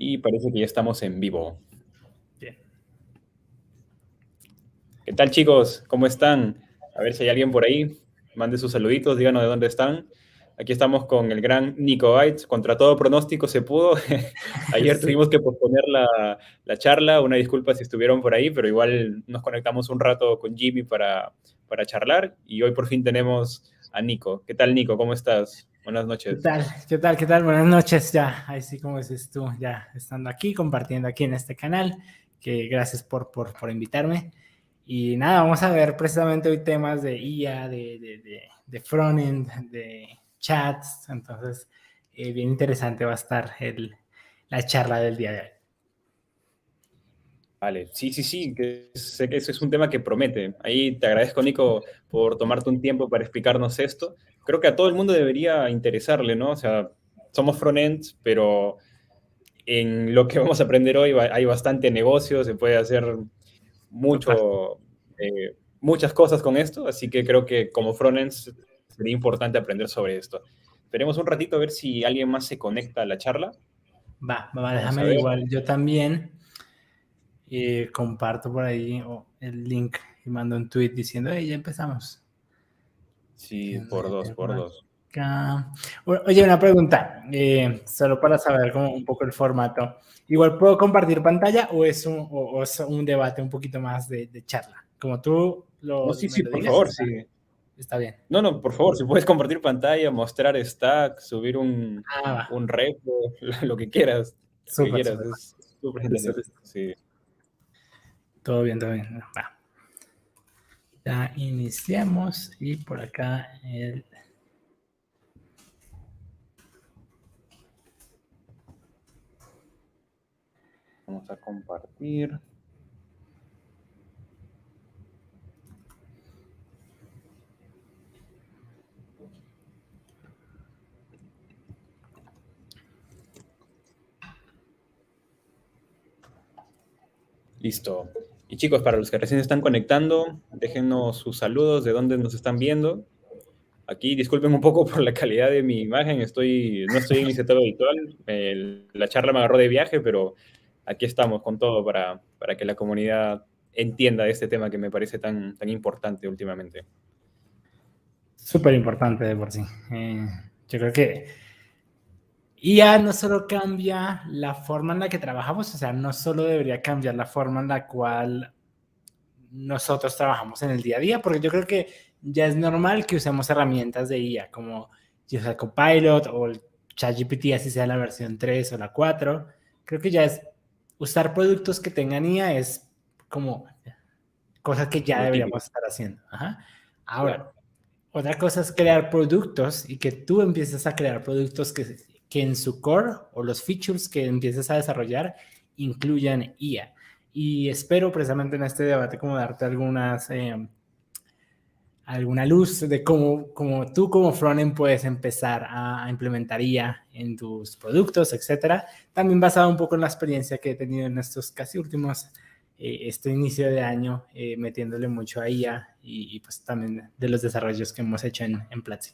Y parece que ya estamos en vivo. Bien. ¿Qué tal, chicos? ¿Cómo están? A ver si hay alguien por ahí. Mande sus saluditos, díganos de dónde están. Aquí estamos con el gran Nico Bites. Contra todo pronóstico se pudo. Ayer Sí, tuvimos que posponer la charla. Una disculpa si estuvieron por ahí, pero igual nos conectamos un rato con Jimmy para charlar. Y hoy por fin tenemos a Nico. ¿Qué tal, Nico? ¿Cómo estás? Buenas ¿qué noches. tal? ¿Qué tal? ¿Qué tal? Buenas noches, ya, ahí sí como dices tú, ya estando aquí, compartiendo aquí en este canal, que gracias por invitarme. Y nada, vamos a ver precisamente hoy temas de IA, de frontend, de chats, entonces bien interesante va a estar la charla del día de hoy. Vale, sí, sí, sí, que sé que ese es un tema que promete. Ahí te agradezco, Nico, por tomarte un tiempo para explicarnos esto. Creo que a todo el mundo debería interesarle, ¿no? O sea, somos front-ends, pero en lo que vamos a aprender hoy hay bastante negocio, se puede hacer Total. muchas cosas con esto, así que creo que como front-ends sería importante aprender sobre esto. Esperemos un ratito a ver si alguien más se conecta a la charla. Vamos a Déjame ver. igual, yo también comparto por ahí el link y mando un tweet diciendo, hey, ya empezamos. Sí, por dos, por dos. Oye, una pregunta, solo para saber como un poco el formato. ¿Igual puedo compartir pantalla o es un debate un poquito más de charla? Como tú No, sí, me sí, lo por digas, favor, sí. está bien. No, no, por favor, si puedes compartir pantalla, mostrar stack, subir Va. un repo, lo que quieras, lo que Súper, quieras, súper. es súper Listo, entretenido. listo. Sí. Todo bien, todo bien. Va. Ya iniciamos y por acá Vamos a compartir. Listo. Y chicos, para los que recién se están conectando, déjenos sus saludos, de dónde nos están viendo. Aquí disculpen un poco por la calidad de mi imagen, no estoy en mi setup habitual. La charla me agarró de viaje, pero aquí estamos con todo para que la comunidad entienda este tema que me parece tan importante últimamente. súper importante de por sí. Yo creo que IA no solo cambia la forma en la que trabajamos, o sea, no solo debería cambiar la forma en la cual nosotros trabajamos en el día a día, porque yo creo que ya es normal que usemos herramientas de IA como GitHub Copilot o el ChatGPT, así sea la versión 3 o la 4. Creo que ya es usar productos que tengan IA es como cosas que ya Lo típico, deberíamos estar haciendo. Ajá. Ahora, claro. otra cosa es crear productos y que tú empieces a crear productos que en su core o los features que empieces a desarrollar incluyan IA. Y espero precisamente en este debate como darte alguna luz de cómo tú como frontend puedes empezar a implementar IA en tus productos, etcétera. También basado un poco en la experiencia que he tenido en estos casi últimos, este inicio de año, metiéndole mucho a IA y pues también de los desarrollos que hemos hecho en Platzi.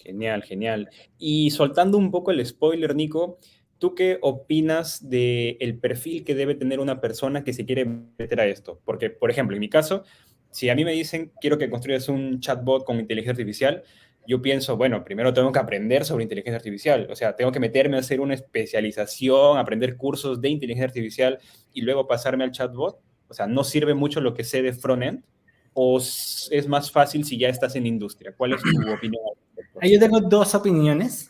Genial, genial. Y soltando un poco el spoiler, Nico, ¿tú qué opinas del perfil que debe tener una persona que se quiere meter a esto? Porque, por ejemplo, en mi caso, si a mí me dicen quiero que construyas un chatbot con inteligencia artificial, yo pienso, bueno, primero tengo que aprender sobre inteligencia artificial, o sea, tengo que meterme a hacer una especialización, aprender cursos de inteligencia artificial y luego pasarme al chatbot. O sea, ¿no sirve mucho lo que sé de frontend? ¿O es más fácil si ya estás en industria? ¿Cuál es tu opinión al respecto? Ahí yo tengo dos opiniones,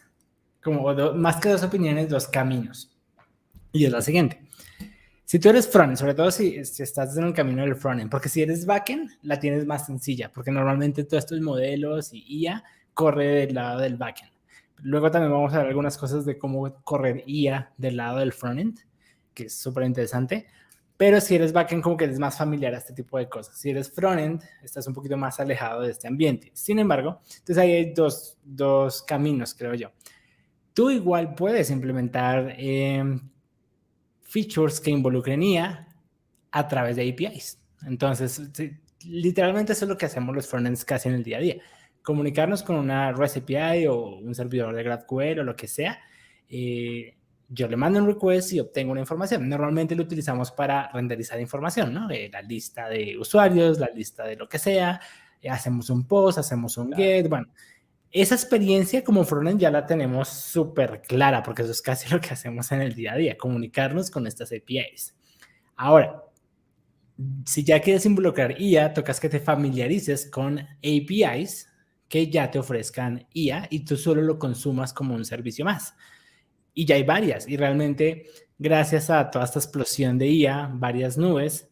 más que dos opiniones, dos caminos. Y es la siguiente. Si tú eres frontend, sobre todo si estás en el camino del frontend, porque si eres backend, la tienes más sencilla, porque normalmente todos estos modelos y IA corre del lado del backend. Luego también vamos a ver algunas cosas de cómo correr IA del lado del frontend, que es súper interesante. Pero si eres backend, como que eres más familiar a este tipo de cosas. Si eres frontend, estás un poquito más alejado de este ambiente. Sin embargo, entonces ahí hay dos caminos, creo yo. Tú igual puedes implementar features que involucren IA a través de APIs. Entonces, sí, literalmente eso es lo que hacemos los frontends casi en el día a día. Comunicarnos con una REST API o un servidor de GraphQL o lo que sea, yo le mando un request y obtengo una información. Normalmente lo utilizamos para renderizar información, ¿no? La lista de usuarios, la lista de lo que sea, hacemos un post, hacemos un Claro, get, bueno, esa experiencia como frontend ya la tenemos súper clara, porque eso es casi lo que hacemos en el día a día, comunicarnos con estas APIs. Ahora, si ya quieres involucrar IA, tocas que te familiarices con APIs que ya te ofrezcan IA y tú solo lo consumas como un servicio más. Y ya hay varias, y realmente gracias a toda esta explosión de IA, varias nubes,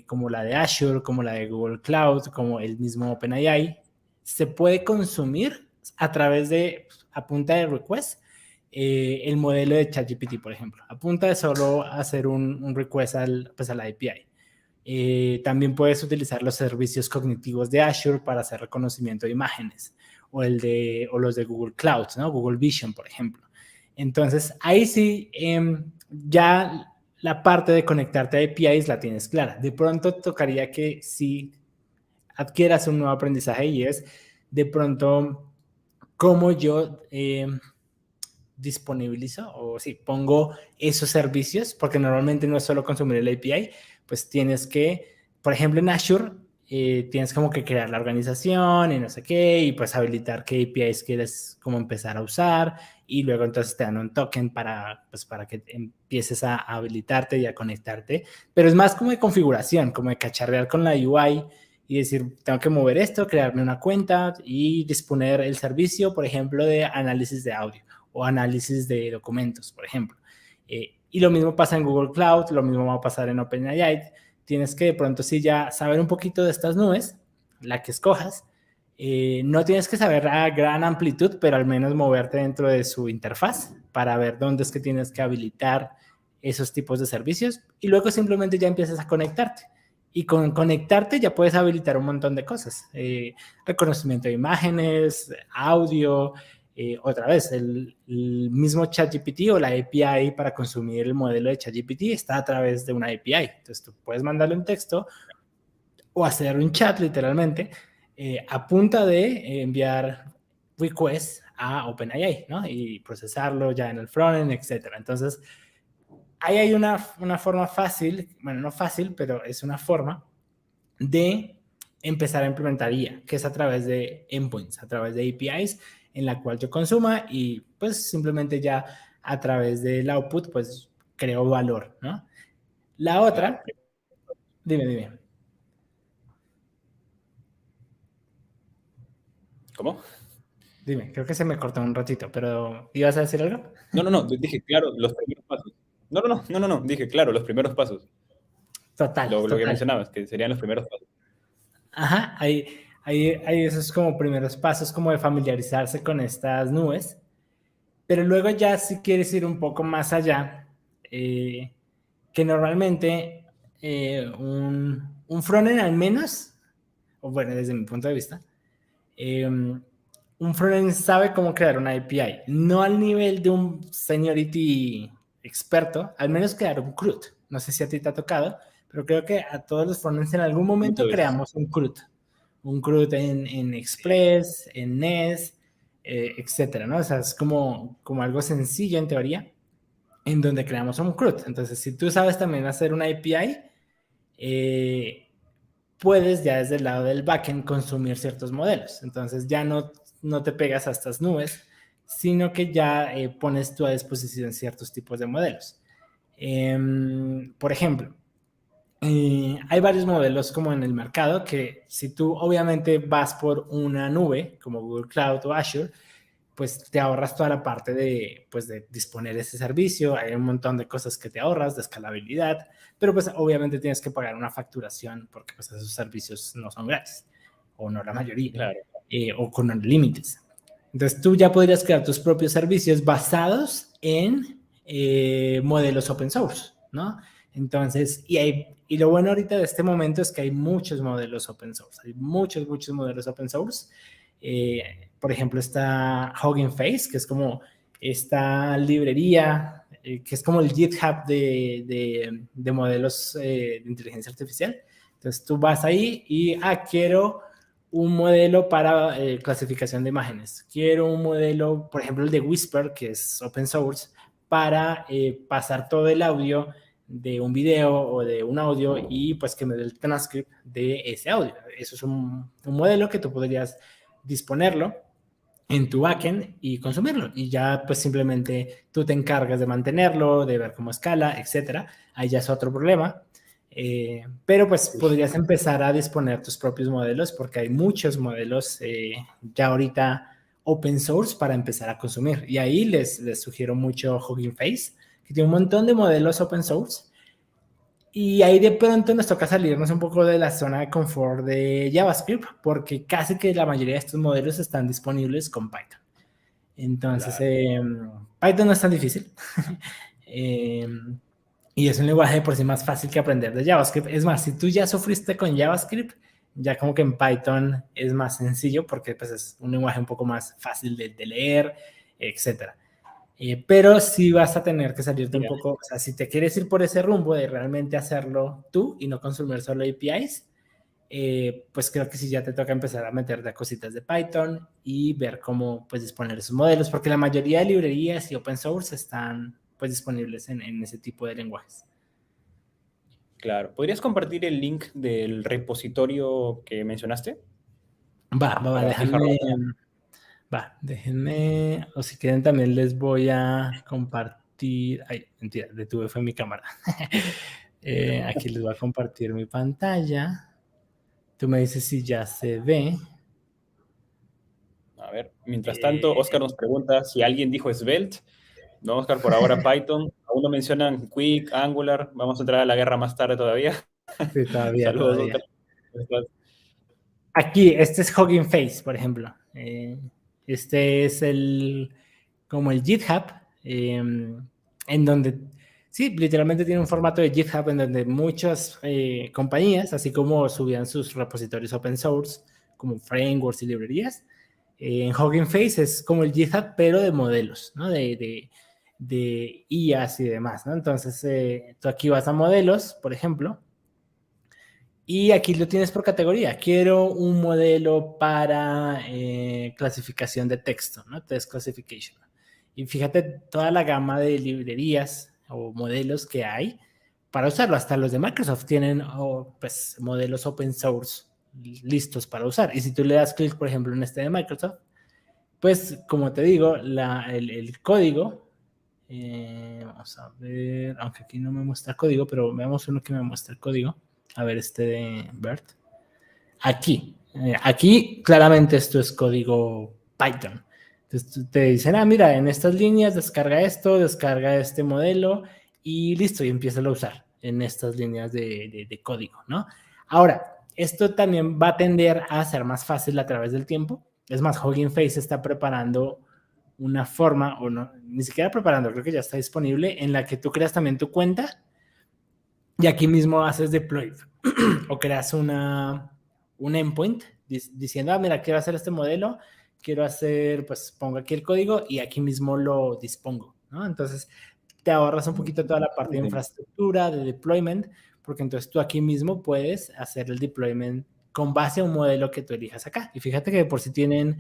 como la de Azure, como la de Google Cloud, como el mismo OpenAI, se puede consumir a través de, a punta de request, el modelo de ChatGPT, por ejemplo, a punta de solo hacer un request pues a la API. También puedes utilizar los servicios cognitivos de Azure para hacer reconocimiento de imágenes o los de Google Cloud, ¿no? Google Vision, por ejemplo. Entonces, ahí sí, ya la parte de conectarte a APIs la tienes clara. De pronto tocaría que si adquieras un nuevo aprendizaje y es de pronto cómo yo disponibilizo o si pongo esos servicios, porque normalmente no es solo consumir el API, pues tienes que, por ejemplo, en Azure, tienes como que crear la organización y no sé qué, y pues habilitar qué APIs quieres como empezar a usar, y luego entonces te dan un token pues para que empieces a habilitarte y a conectarte, pero es más como de configuración, como de cacharrear con la UI y decir, tengo que mover esto, crearme una cuenta y disponer el servicio, por ejemplo, de análisis de audio o análisis de documentos, por ejemplo. Y lo mismo pasa en Google Cloud, lo mismo va a pasar en OpenAI. Tienes que de pronto sí ya saber un poquito de estas nubes, la que escojas. No tienes que saber a gran amplitud, pero al menos moverte dentro de su interfaz para ver dónde es que tienes que habilitar esos tipos de servicios y luego simplemente ya empiezas a conectarte. Y con conectarte ya puedes habilitar un montón de cosas. Reconocimiento de imágenes, audio, otra vez, el mismo ChatGPT o la API para consumir el modelo de ChatGPT está a través de una API. Entonces tú puedes mandarle un texto o hacer un chat literalmente a punta de enviar requests a OpenAI, ¿no? Y procesarlo ya en el frontend, etcétera. Entonces, ahí hay una forma fácil, bueno, no fácil, pero es una forma de empezar a implementar IA, que es a través de endpoints, a través de APIs, en la cual yo consuma y pues simplemente ya a través del output pues creo valor, ¿no? La claro. otra, dime, ¿Cómo? creo que se me cortó un ratito, pero ¿ibas a decir algo? No, no, no, dije, claro, los primeros pasos. No, no, no, no, no, no, dije, claro, los primeros pasos. Total, Lo que total. mencionabas, que serían los primeros pasos. Ajá, hay esos como primeros pasos como de familiarizarse con estas nubes, pero luego ya si quieres ir un poco más allá, que normalmente un frontend al menos, o bueno, desde mi punto de vista, un frontend sabe cómo crear una API, no al nivel de un seniority experto, al menos crear un CRUD. No sé si a ti te ha tocado, pero creo que a todos los frontends en algún momento Muchas veces. creamos un CRUD en Express, en NES, etcétera, ¿no? O sea, es como algo sencillo en teoría, en donde creamos un CRUD. Entonces, si tú sabes también hacer una API, puedes ya desde el lado del backend consumir ciertos modelos. Entonces ya no te pegas a estas nubes, sino que ya pones tú a disposición ciertos tipos de modelos. Por ejemplo, hay varios modelos como en el mercado que si tú obviamente vas por una nube como Google Cloud o Azure, pues te ahorras toda la parte de, pues, de disponer ese servicio, hay un montón de cosas que te ahorras, de escalabilidad, pero pues obviamente tienes que pagar una facturación porque pues esos servicios no son gratis, o no la mayoría, Claro, o con límites. Entonces tú ya podrías crear tus propios servicios basados en modelos open source, ¿no? Entonces, y lo bueno ahorita de este momento es que hay muchos modelos open source, hay muchos modelos open source. Por ejemplo, está Hugging Face, que es como esta librería, que es como el GitHub de modelos de inteligencia artificial. Entonces tú vas ahí y, quiero un modelo para clasificación de imágenes. Quiero un modelo, por ejemplo, el de Whisper, que es open source, para pasar todo el audio de un video o de un audio y pues que me dé el transcript de ese audio. Eso es un modelo que tú podrías disponerlo en tu backend y consumirlo. Y ya pues simplemente tú te encargas de mantenerlo, de ver cómo escala, etcétera. Ahí ya es otro problema. Pero pues podrías empezar a disponer tus propios modelos porque hay muchos modelos ya ahorita open source para empezar a consumir. Y ahí les sugiero mucho Hugging Face, que tiene un montón de modelos open source. Y ahí de pronto nos toca salirnos un poco de la zona de confort de JavaScript, porque casi que la mayoría de estos modelos están disponibles con Python. Entonces, Python no es tan difícil. Y es un lenguaje por sí más fácil que aprender de JavaScript. Es más, si tú ya sufriste con JavaScript, ya como que en Python es más sencillo porque pues, es un lenguaje un poco más fácil de leer, etcétera. Pero sí vas a tener que salirte un poco, o sea, si te quieres ir por ese rumbo de realmente hacerlo tú y no consumir solo APIs, pues creo que sí ya te toca empezar a meterte a cositas de Python y ver cómo pues disponer esos modelos, porque la mayoría de librerías y open source están pues disponibles en ese tipo de lenguajes. Claro. ¿Podrías compartir el link del repositorio que mencionaste? Para fijarlo. Déjenme, o si quieren también les voy a compartir, ay, mentira, detuve fue mi cámara. Aquí les voy a compartir mi pantalla. Tú me dices si ya se ve. A ver, mientras tanto, Oscar nos pregunta si alguien dijo Svelte. No, Oscar, por ahora Python. Aún no mencionan Quick, Angular. Vamos a entrar a la guerra más tarde todavía. Sí, todavía, Saludos, todavía. Oscar. ¿Cómo estás? Aquí, este es Hugging Face, por ejemplo. Este es como el GitHub, en donde, sí, literalmente tiene un formato de GitHub en donde muchas compañías, así como subían sus repositorios open source, como frameworks y librerías, en Hugging Face es como el GitHub, pero de modelos, ¿no? De IAs y demás, ¿no? Entonces, tú aquí vas a modelos, por ejemplo, y aquí lo tienes por categoría. Quiero un modelo para clasificación de texto, ¿no? Text classification. Y fíjate toda la gama de librerías o modelos que hay para usarlo. Hasta los de Microsoft tienen pues, modelos open source listos para usar. Y si tú le das clic, por ejemplo, en este de Microsoft, pues, como te digo, el código, vamos a ver, aunque aquí no me muestra el código, pero veamos uno que me muestra el código. A ver, este de Bert. Aquí claramente esto es código Python. Entonces te dicen, mira, en estas líneas descarga esto, descarga este modelo y listo, y empieza a usar en estas líneas de código, ¿no? Ahora, esto también va a tender a ser más fácil a través del tiempo. Es más, Hugging Face está preparando una forma, o no, ni siquiera preparando, creo que ya está disponible, en la que tú creas también tu cuenta y aquí mismo haces deploy o creas un endpoint diciendo, mira, quiero hacer este modelo, quiero hacer, pues pongo aquí el código y aquí mismo lo dispongo, ¿no? Entonces te ahorras un poquito toda la parte de infraestructura, de deployment, porque entonces tú aquí mismo puedes hacer el deployment con base a un modelo que tú elijas acá. Y fíjate que por si tienen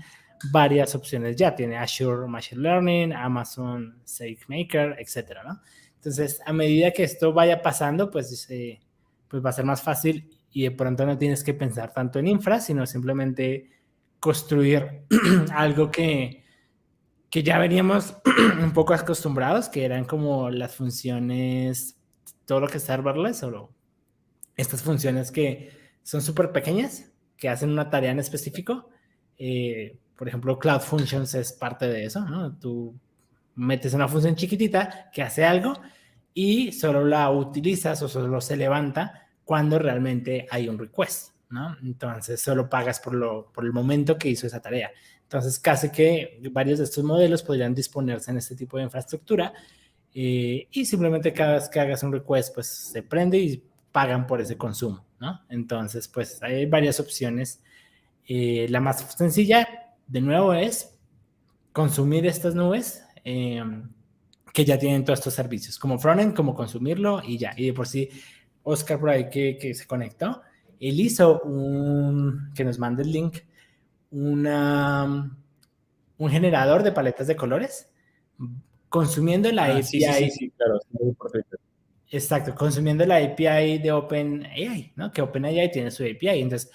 varias opciones ya, tiene Azure Machine Learning, Amazon SageMaker, etcétera, ¿no? Entonces, a medida que esto vaya pasando, pues va a ser más fácil y de pronto no tienes que pensar tanto en infra, sino simplemente construir algo que ya veníamos un poco acostumbrados, que eran como las funciones, todo lo que es serverless, o estas funciones que son súper pequeñas, que hacen una tarea en específico. Por ejemplo, Cloud Functions es parte de eso, ¿no? Tú metes una función chiquitita que hace algo y solo la utilizas o solo se levanta cuando realmente hay un request, ¿no? Entonces solo pagas por el momento que hizo esa tarea. Entonces casi que varios de estos modelos podrían disponerse en este tipo de infraestructura y simplemente cada vez que hagas un request pues se prende y pagan por ese consumo, ¿no? Entonces pues hay varias opciones. La más sencilla, de nuevo, es consumir estas nubes que ya tienen todos estos servicios, como frontend, como consumirlo y ya. Y de por sí, Oscar por ahí que se conectó, él hizo que nos mande el link, un generador de paletas de colores consumiendo la Ah, sí, sí, sí, API. sí, claro. Sí, perfecto. Exacto, consumiendo la API de OpenAI, ¿no? Que OpenAI tiene su API. Entonces,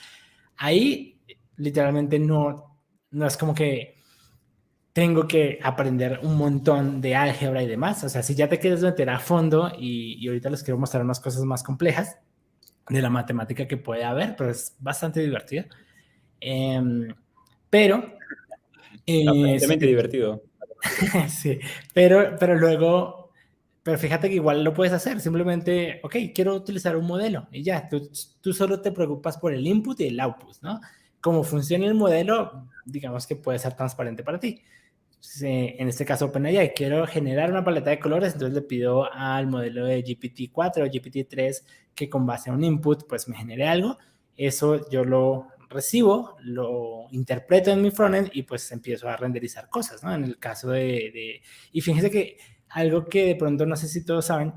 ahí literalmente no es como que tengo que aprender un montón de álgebra y demás. O sea, si ya te quieres meter a fondo y ahorita les quiero mostrar unas cosas más complejas de la matemática que puede haber, pero es bastante divertido. Em, pero, si Aparentemente te, divertido. sí, pero fíjate que igual lo puedes hacer, simplemente, ok, quiero utilizar un modelo y ya, tú solo te preocupas por el input y el output, ¿no? Cómo funciona el modelo, digamos que puede ser transparente para ti. En este caso OpenAI, quiero generar una paleta de colores, entonces le pido al modelo de GPT-4 o GPT-3 que con base a un input pues me genere algo, eso yo lo recibo, lo interpreto en mi frontend y pues empiezo a renderizar cosas, ¿no? En el caso y fíjense que algo que de pronto no sé si todos saben,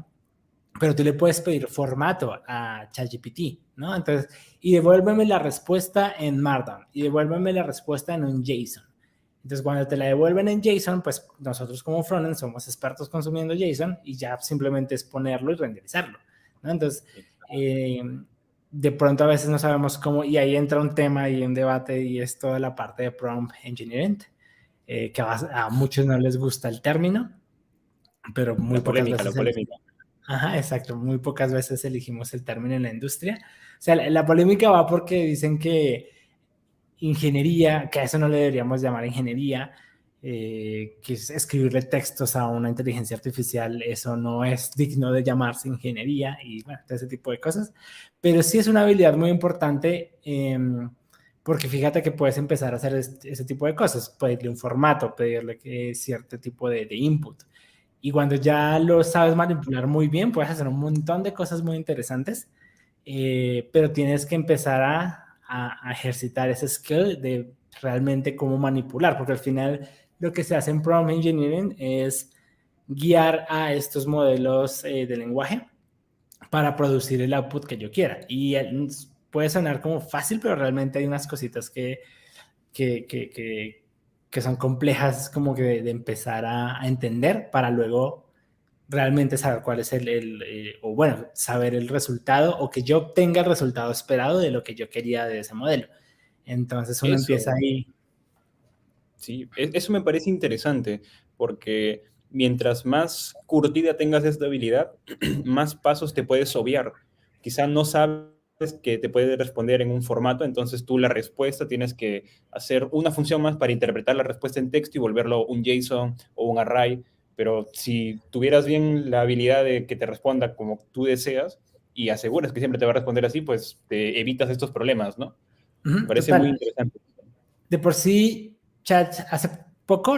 pero tú le puedes pedir formato a ChatGPT, ¿no? Entonces, y devuélveme la respuesta en Markdown, y devuélveme la respuesta en un JSON. Entonces, cuando te la devuelven en JSON, pues nosotros como frontend somos expertos consumiendo JSON y ya simplemente es ponerlo y renderizarlo, ¿no? Entonces, eh, de pronto a veces no sabemos cómo, y ahí entra un tema y un debate y es toda la parte de prompt engineering, que a muchos no les gusta el término, pero muy La pocas polémica, la veces polémica. ajá, exacto. Muy pocas veces elegimos el término en la industria. O sea, la polémica va porque dicen que ingeniería, que a eso no le deberíamos llamar ingeniería, que es escribirle textos a una inteligencia artificial, eso no es digno de llamarse ingeniería y bueno, todo ese tipo de cosas. Pero sí es una habilidad muy importante porque fíjate que puedes empezar a hacer ese tipo de cosas, pedirle un formato, pedirle cierto tipo de input. Y cuando ya lo sabes manipular muy bien, puedes hacer un montón de cosas muy interesantes, pero tienes que empezar a ejercitar ese skill de realmente cómo manipular, porque al final lo que se hace en prompt engineering es guiar a estos modelos de lenguaje para producir el output que yo quiera. Y puede sonar como fácil, pero realmente hay unas cositas que, que, que, que son complejas como que de empezar a entender para luego realmente saber cuál es o bueno, saber el resultado o que yo obtenga el resultado esperado de lo que yo quería de ese modelo. Entonces uno empieza Eso. ahí. Sí, eso me parece interesante, porque mientras más curtida tengas esta habilidad, más pasos te puedes obviar. Quizá no sabes que te puede responder en un formato, entonces tú la respuesta tienes que hacer una función más para interpretar la respuesta en texto y volverlo un JSON o un array, pero si tuvieras bien la habilidad de que te responda como tú deseas y aseguras que siempre te va a responder así, pues te evitas estos problemas, ¿no? Me parece muy Total. interesante. De por sí, chat, hace poco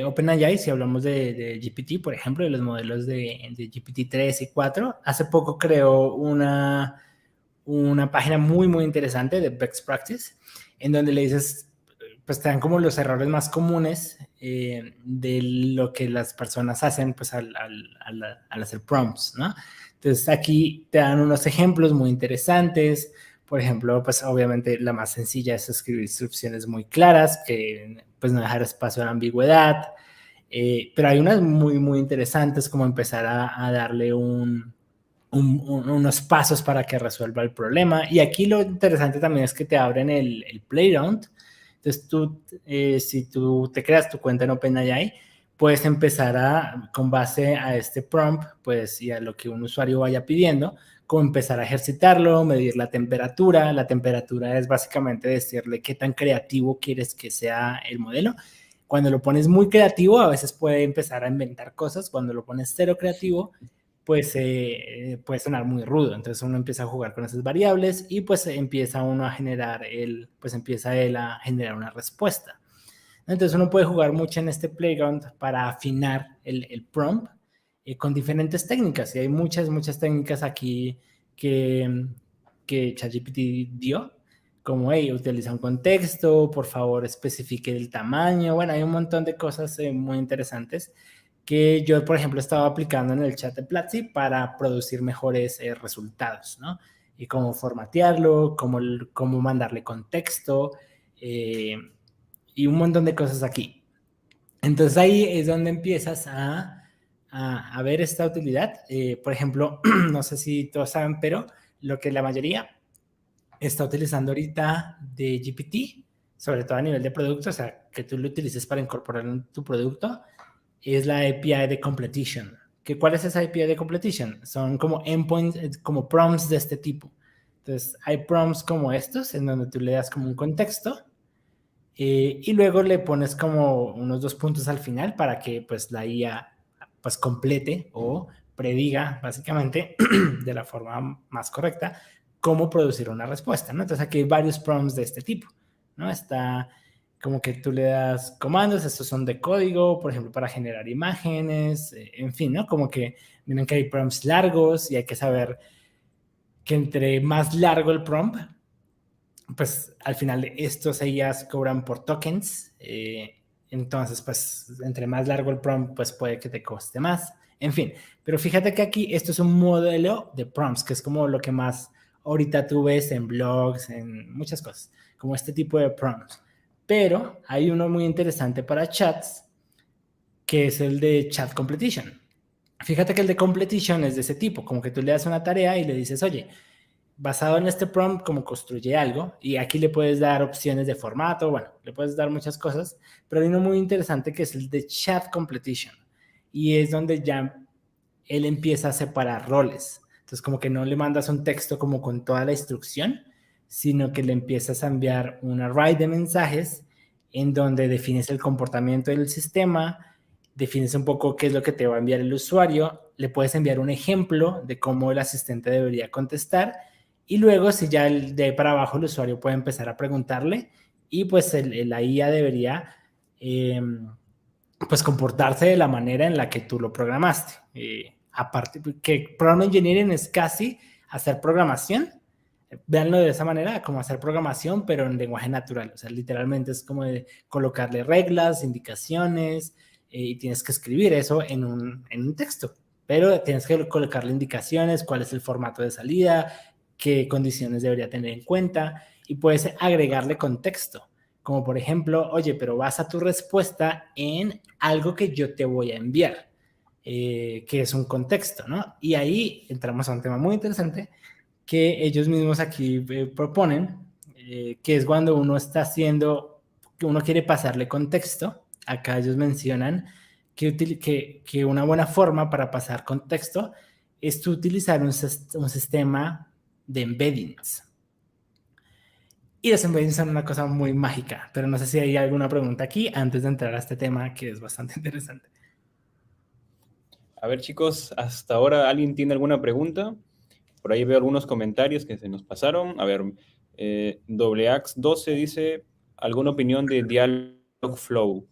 OpenAI, si hablamos de GPT, por ejemplo, de los modelos de GPT-3 y 4, hace poco creó una página muy, muy interesante de Best Practice, en donde le dices, pues te dan como los errores más comunes de lo que las personas hacen pues al hacer prompts, ¿no? Entonces aquí te dan unos ejemplos muy interesantes. Por ejemplo, pues obviamente la más sencilla es escribir instrucciones muy claras, que pues no dejar espacio a la ambigüedad. Pero hay unas muy, muy interesantes como empezar a darle unos pasos para que resuelva el problema. Y aquí lo interesante también es que te abren el playground. Entonces tú, si tú te creas tu cuenta en OpenAI, puedes empezar con base a este prompt, pues y a lo que un usuario vaya pidiendo, como empezar a ejercitarlo, medir la temperatura. La temperatura es básicamente decirle qué tan creativo quieres que sea el modelo. Cuando lo pones muy creativo, a veces puede empezar a inventar cosas. Cuando lo pones cero creativo, pues puede sonar muy rudo. Entonces uno empieza a jugar con esas variables y pues empieza uno a generar pues empieza él a generar una respuesta. Entonces uno puede jugar mucho en este playground para afinar el prompt con diferentes técnicas. Y hay muchas, muchas técnicas aquí que ChatGPT dio, como, hey, utiliza un contexto, por favor especifique el tamaño. Bueno, hay un montón de cosas muy interesantes que yo, por ejemplo, estaba aplicando en el chat de Platzi para producir mejores resultados, ¿no? Y cómo formatearlo, cómo mandarle contexto y un montón de cosas aquí. Entonces ahí es donde empiezas a ver esta utilidad. Por ejemplo, no sé si todos saben, pero lo que la mayoría está utilizando ahorita de GPT, sobre todo a nivel de producto, o sea, que tú lo utilices para incorporar en tu producto, es la API de completion. ¿Cuál es esa API de completion? Son como endpoints, como prompts de este tipo. Entonces, hay prompts como estos, en donde tú le das como un contexto y luego le pones como unos 2 puntos al final para que pues la IA pues complete o prediga básicamente de la forma más correcta cómo producir una respuesta, ¿no? Entonces aquí hay varios prompts de este tipo, ¿no? Está como que tú le das comandos, estos son de código, por ejemplo, para generar imágenes, en fin, ¿no? Como que miren que hay prompts largos y hay que saber que entre más largo el prompt, pues al final estos ellas cobran por tokens, entonces pues entre más largo el prompt pues puede que te coste más, en fin, pero fíjate que aquí esto es un modelo de prompts, que es como lo que más ahorita tú ves en blogs, en muchas cosas, como este tipo de prompts, pero hay uno muy interesante para chats, que es el de chat completion. Fíjate que el de completion es de ese tipo, como que tú le das una tarea y le dices, oye, basado en este prompt, como construye algo, y aquí le puedes dar opciones de formato, bueno, le puedes dar muchas cosas, pero hay uno muy interesante que es el de chat completion, y es donde ya él empieza a separar roles. Entonces, como que no le mandas un texto como con toda la instrucción, sino que le empiezas a enviar un array de mensajes en donde defines el comportamiento del sistema, defines un poco qué es lo que te va a enviar el usuario, le puedes enviar un ejemplo de cómo el asistente debería contestar y luego si ya de ahí para abajo el usuario puede empezar a preguntarle y pues la IA debería pues comportarse de la manera en la que tú lo programaste. Aparte, que Program Engineering es casi hacer programación, véanlo de esa manera, como hacer programación, pero en lenguaje natural. O sea, literalmente es como de colocarle reglas, indicaciones, y tienes que escribir eso en un texto. Pero tienes que colocarle indicaciones, cuál es el formato de salida, qué condiciones debería tener en cuenta, y puedes agregarle contexto. Como por ejemplo, oye, pero basa tu respuesta en algo que yo te voy a enviar, que es un contexto, ¿no? Y ahí entramos a un tema muy interesante que ellos mismos aquí proponen, que es cuando uno está haciendo, que uno quiere pasarle contexto. Acá ellos mencionan que una buena forma para pasar contexto es utilizar un sistema de embeddings. Y los embeddings son una cosa muy mágica, pero no sé si hay alguna pregunta aquí antes de entrar a este tema que es bastante interesante. A ver, chicos, hasta ahora, ¿alguien tiene alguna pregunta? Por ahí veo algunos comentarios que se nos pasaron. A ver, Dobleax12 dice, ¿alguna opinión de Dialogflow?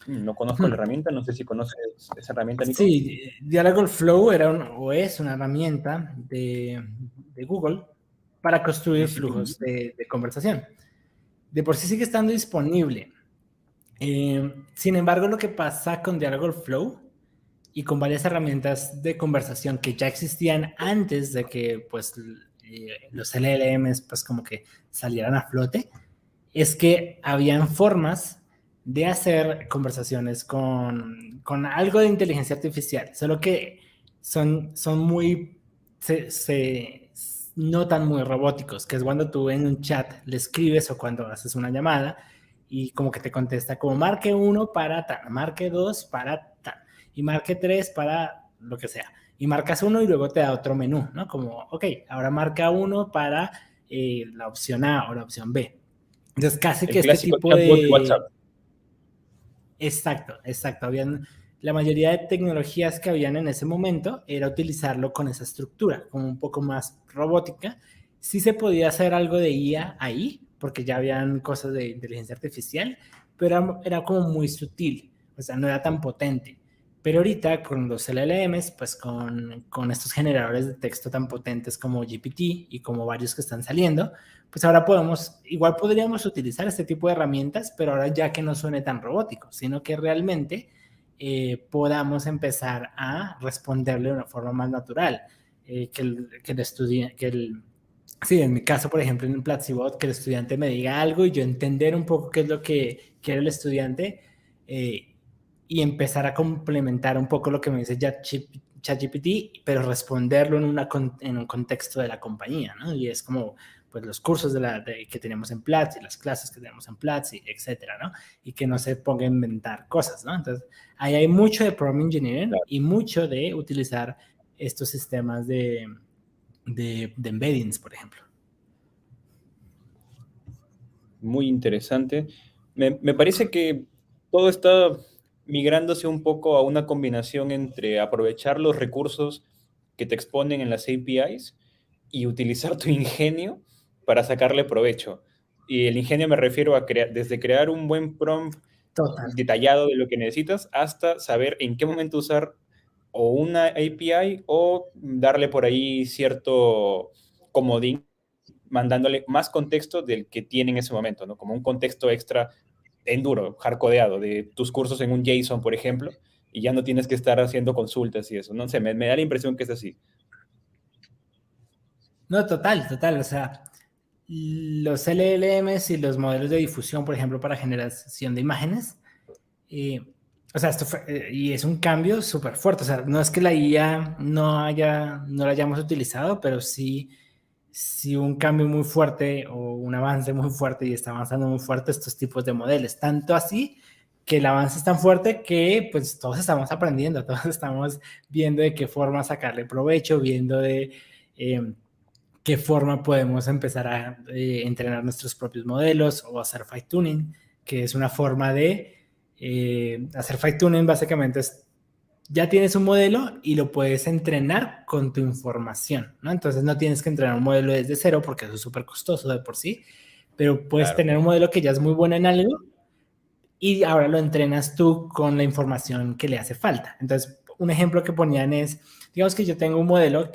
No conozco la herramienta, no sé si conoces esa herramienta, Nico. Sí, Dialogflow o es una herramienta de Google para construir flujos de conversación. De por sí sigue estando disponible. Sin embargo, lo que pasa con Dialogflow y con varias herramientas de conversación que ya existían antes de que pues, los LLMs pues, como que salieran a flote, es que habían formas de hacer conversaciones con algo de inteligencia artificial, solo que son muy, se notan muy robóticos, que es cuando tú en un chat le escribes o cuando haces una llamada y como que te contesta como marque 1 para tal, marque 2 para tal, y marque 3 para lo que sea. Y marcas 1 y luego te da otro menú, ¿no? Como, ok, ahora marca 1 para la opción A o la opción B. Entonces, casi El que este clásico tipo chatbot de de... WhatsApp. Exacto, exacto. La mayoría de tecnologías que habían en ese momento era utilizarlo con esa estructura, como un poco más robótica. Sí se podía hacer algo de IA ahí, porque ya habían cosas de inteligencia artificial, pero era como muy sutil, o sea, no era tan potente. Pero ahorita con los LLMs, pues con estos generadores de texto tan potentes como GPT y como varios que están saliendo, pues ahora igual podríamos utilizar este tipo de herramientas, pero ahora ya que no suene tan robótico, sino que realmente podamos empezar a responderle de una forma más natural. Sí, en mi caso, por ejemplo, en un Platsybot, que el estudiante me diga algo y yo entender un poco qué es lo que quiere el estudiante y empezar a complementar un poco lo que me dice ChatGPT, pero responderlo en un contexto de la compañía, ¿no? Y es como, pues, los cursos que tenemos en Platzi, las clases que tenemos en Platzi, etcétera, ¿no? Y que no se ponga a inventar cosas, ¿no? Entonces, ahí hay mucho de prompt engineering Claro, y mucho de utilizar estos sistemas de embeddings, por ejemplo. muy interesante. Me parece que todo está migrándose un poco a una combinación entre aprovechar los recursos que te exponen en las APIs y utilizar tu ingenio para sacarle provecho. Y el ingenio me refiero a desde crear un buen prompt Total. detallado de lo que necesitas hasta saber en qué momento usar o una API o darle por ahí cierto comodín, mandándole más contexto del que tiene en ese momento, ¿no? Como un contexto extra en duro, hardcodeado, de tus cursos en un JSON, por ejemplo, y ya no tienes que estar haciendo consultas y eso. No sé, me da la impresión que es así. No, total, total. O sea, los LLMs y los modelos de difusión, por ejemplo, para generación de imágenes, eh, o sea, y es un cambio súper fuerte. O sea, no es que la IA no la hayamos utilizado, pero sí un cambio muy fuerte o un avance muy fuerte y está avanzando muy fuerte estos tipos de modelos. Tanto así que el avance es tan fuerte que pues todos estamos aprendiendo, todos estamos viendo de qué forma sacarle provecho, viendo de qué forma podemos empezar a entrenar nuestros propios modelos o hacer fine tuning, que es una forma de hacer fine tuning básicamente es ya tienes un modelo y lo puedes entrenar con tu información, ¿no? Entonces no tienes que entrenar un modelo desde cero porque eso es súper costoso de por sí, pero puedes Claro. tener un modelo que ya es muy bueno en algo y ahora lo entrenas tú con la información que le hace falta. Entonces, un ejemplo que ponían es, digamos que yo tengo un modelo,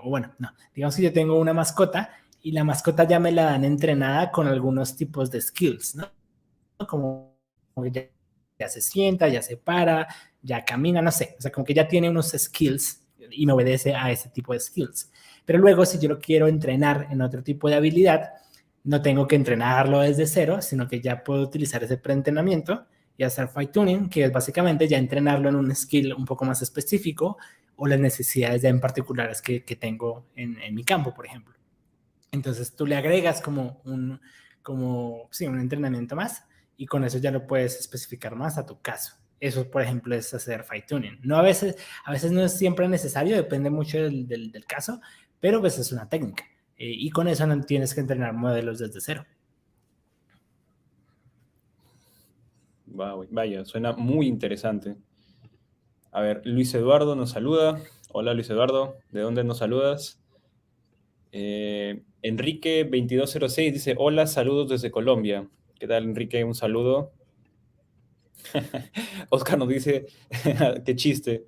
o bueno, no, digamos que yo tengo una mascota y la mascota ya me la dan entrenada con algunos tipos de skills, ¿no? Como que ya se sienta, ya se para, ya camina, no sé, o sea, como que ya tiene unos skills y me obedece a ese tipo de skills. Pero luego, si yo lo quiero entrenar en otro tipo de habilidad, no tengo que entrenarlo desde cero, sino que ya puedo utilizar ese preentrenamiento y hacer fine tuning, que es básicamente ya entrenarlo en un skill un poco más específico o las necesidades ya en particulares que tengo en mi campo, por ejemplo. Entonces tú le agregas sí, un entrenamiento más y con eso ya lo puedes especificar más a tu caso. Eso, por ejemplo, es hacer fine tuning. No a veces no es siempre necesario, depende mucho del caso, pero pues es una técnica. Y con eso no tienes que entrenar modelos desde cero. Vaya, suena muy interesante. A ver, Luis Eduardo nos saluda. Hola Luis Eduardo, ¿de dónde nos saludas? Enrique 2206 dice, hola, saludos desde Colombia. ¿Qué tal, Enrique? Un saludo. Oscar nos dice, qué chiste.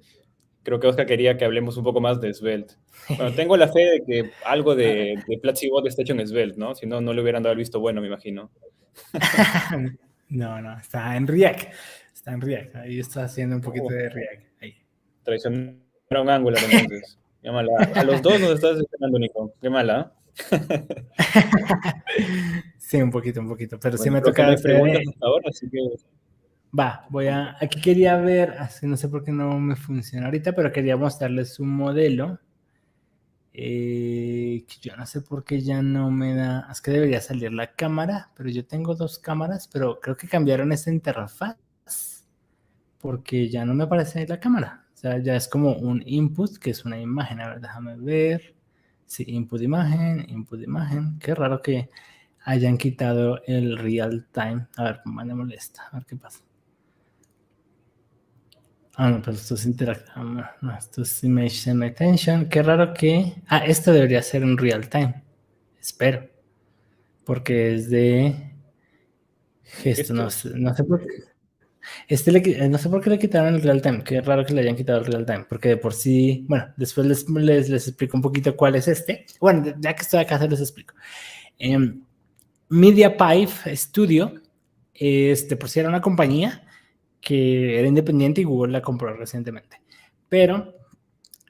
Creo que Oscar quería que hablemos un poco más de Svelte. Bueno, tengo la fe de que algo de Platzi Bot está hecho en Svelte, ¿no? Si no, no le hubieran dado el visto bueno, me imagino. No, no, está en React. Está en React. Ahí está haciendo un poquito Oh, de React. Ahí. traicionaron a un Angular entonces. Qué mala. A los dos nos estás decepcionando, Nico. Qué mala. Sí, un poquito, un poquito. Pero sí Bueno, me creo que toca no hay hacer. preguntas hasta ahora, así que Va, aquí quería ver, así no sé por qué no me funciona ahorita, pero quería mostrarles un modelo que yo no sé por qué ya no me da, es que debería salir la cámara, pero yo tengo dos cámaras, pero creo que cambiaron esta interfaz porque ya no me aparece ahí la cámara. O sea, ya es como un input, que es una imagen. A ver, déjame ver. Sí, input imagen, input imagen. Qué raro que hayan quitado el real time. A ver, mandémosle esta, a ver qué pasa. Ah, no, pero esto es interactivo. No, esto es image semi attention. Qué raro que. Ah, esto debería ser en real time. Espero. Porque es de gesto. No sé, gestos. no sé por qué. No sé por qué le quitaron el real time. Qué raro que le hayan quitado el real time. Porque de por sí. Bueno, después les explico un poquito cuál es este. Bueno, ya que estoy acá, se los explico. MediaPipe Studio. De por sí era una compañía que era independiente y Google la compró recientemente. Pero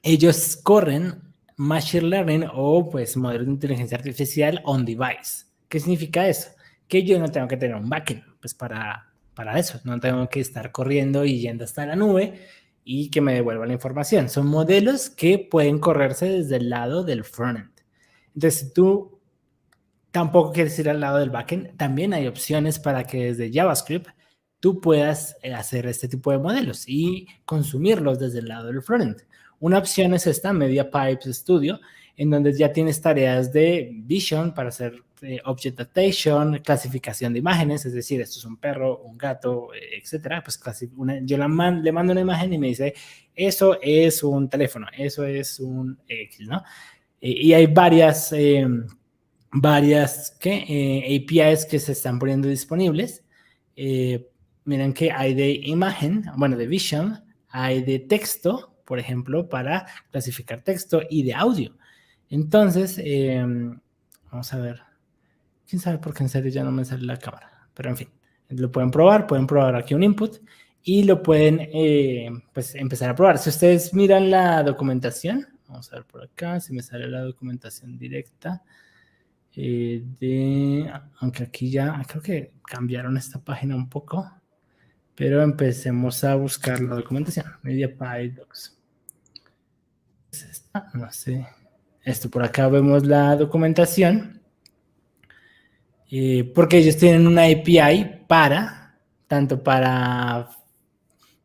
ellos corren Machine Learning o pues modelos de inteligencia artificial on device. ¿Qué significa eso? Que yo no tengo que tener un backend pues para eso. No tengo que estar corriendo y yendo hasta la nube y que me devuelva la información. Son modelos que pueden correrse desde el lado del frontend. Entonces, si tú tampoco quieres ir al lado del backend, también hay opciones para que desde JavaScript tú puedas hacer este tipo de modelos y consumirlos desde el lado del frontend. Una opción es esta, MediaPipes Studio, en donde ya tienes tareas de vision para hacer object adaptation, clasificación de imágenes, es decir, esto es un perro, un gato, etcétera. Pues yo le mando una imagen y me dice, eso es un teléfono, eso es un X, ¿no? Y hay varias APIs que se están poniendo disponibles. Miren que hay de imagen, bueno, de vision, hay de texto, por ejemplo, para clasificar texto y de audio. Entonces, vamos a ver. ¿Quién sabe por qué en serio ya no me sale la cámara? Pero en fin, lo pueden probar aquí un input y lo pueden pues empezar a probar. Si ustedes miran la documentación, vamos a ver por acá si me sale la documentación directa. Aunque aquí ya creo que cambiaron esta página un poco, pero empecemos a buscar la documentación. MediaPy Docs. ¿Es esta? No sé. Esto por acá vemos la documentación, porque ellos tienen una API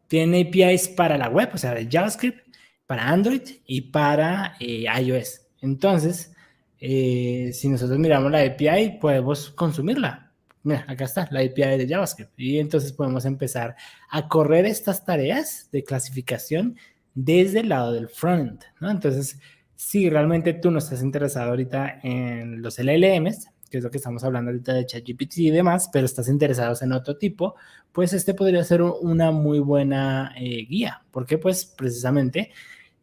tienen APIs para la web, o sea, de JavaScript, para Android y para iOS. Entonces, si nosotros miramos la API, podemos consumirla. Mira, acá está la API de JavaScript. Y entonces podemos empezar a correr estas tareas de clasificación desde el lado del front, ¿no? Entonces, si realmente tú no estás interesado ahorita en los LLMs, que es lo que estamos hablando ahorita de ChatGPT y demás, pero estás interesado en otro tipo, pues este podría ser una muy buena guía, porque pues precisamente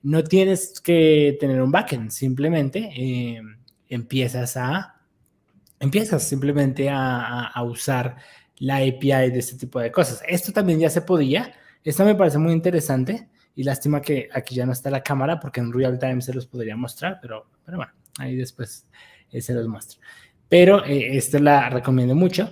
no tienes que tener un backend, simplemente empiezas simplemente a usar la API de este tipo de cosas. Esto también ya se podía, esto me parece muy interesante y lástima que aquí ya no está la cámara porque en real time se los podría mostrar, pero bueno, ahí después se los muestro. Pero esto la recomiendo mucho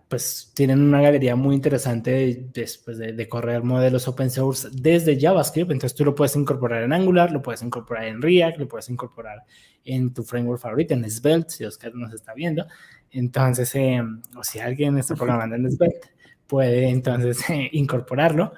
pues tienen una galería muy interesante después de correr modelos open source desde JavaScript, entonces tú lo puedes incorporar en Angular, lo puedes incorporar en React, lo puedes incorporar en tu framework favorito, en Svelte, si Oscar nos está viendo. Entonces, o si alguien está programando en Svelte, puede entonces incorporarlo.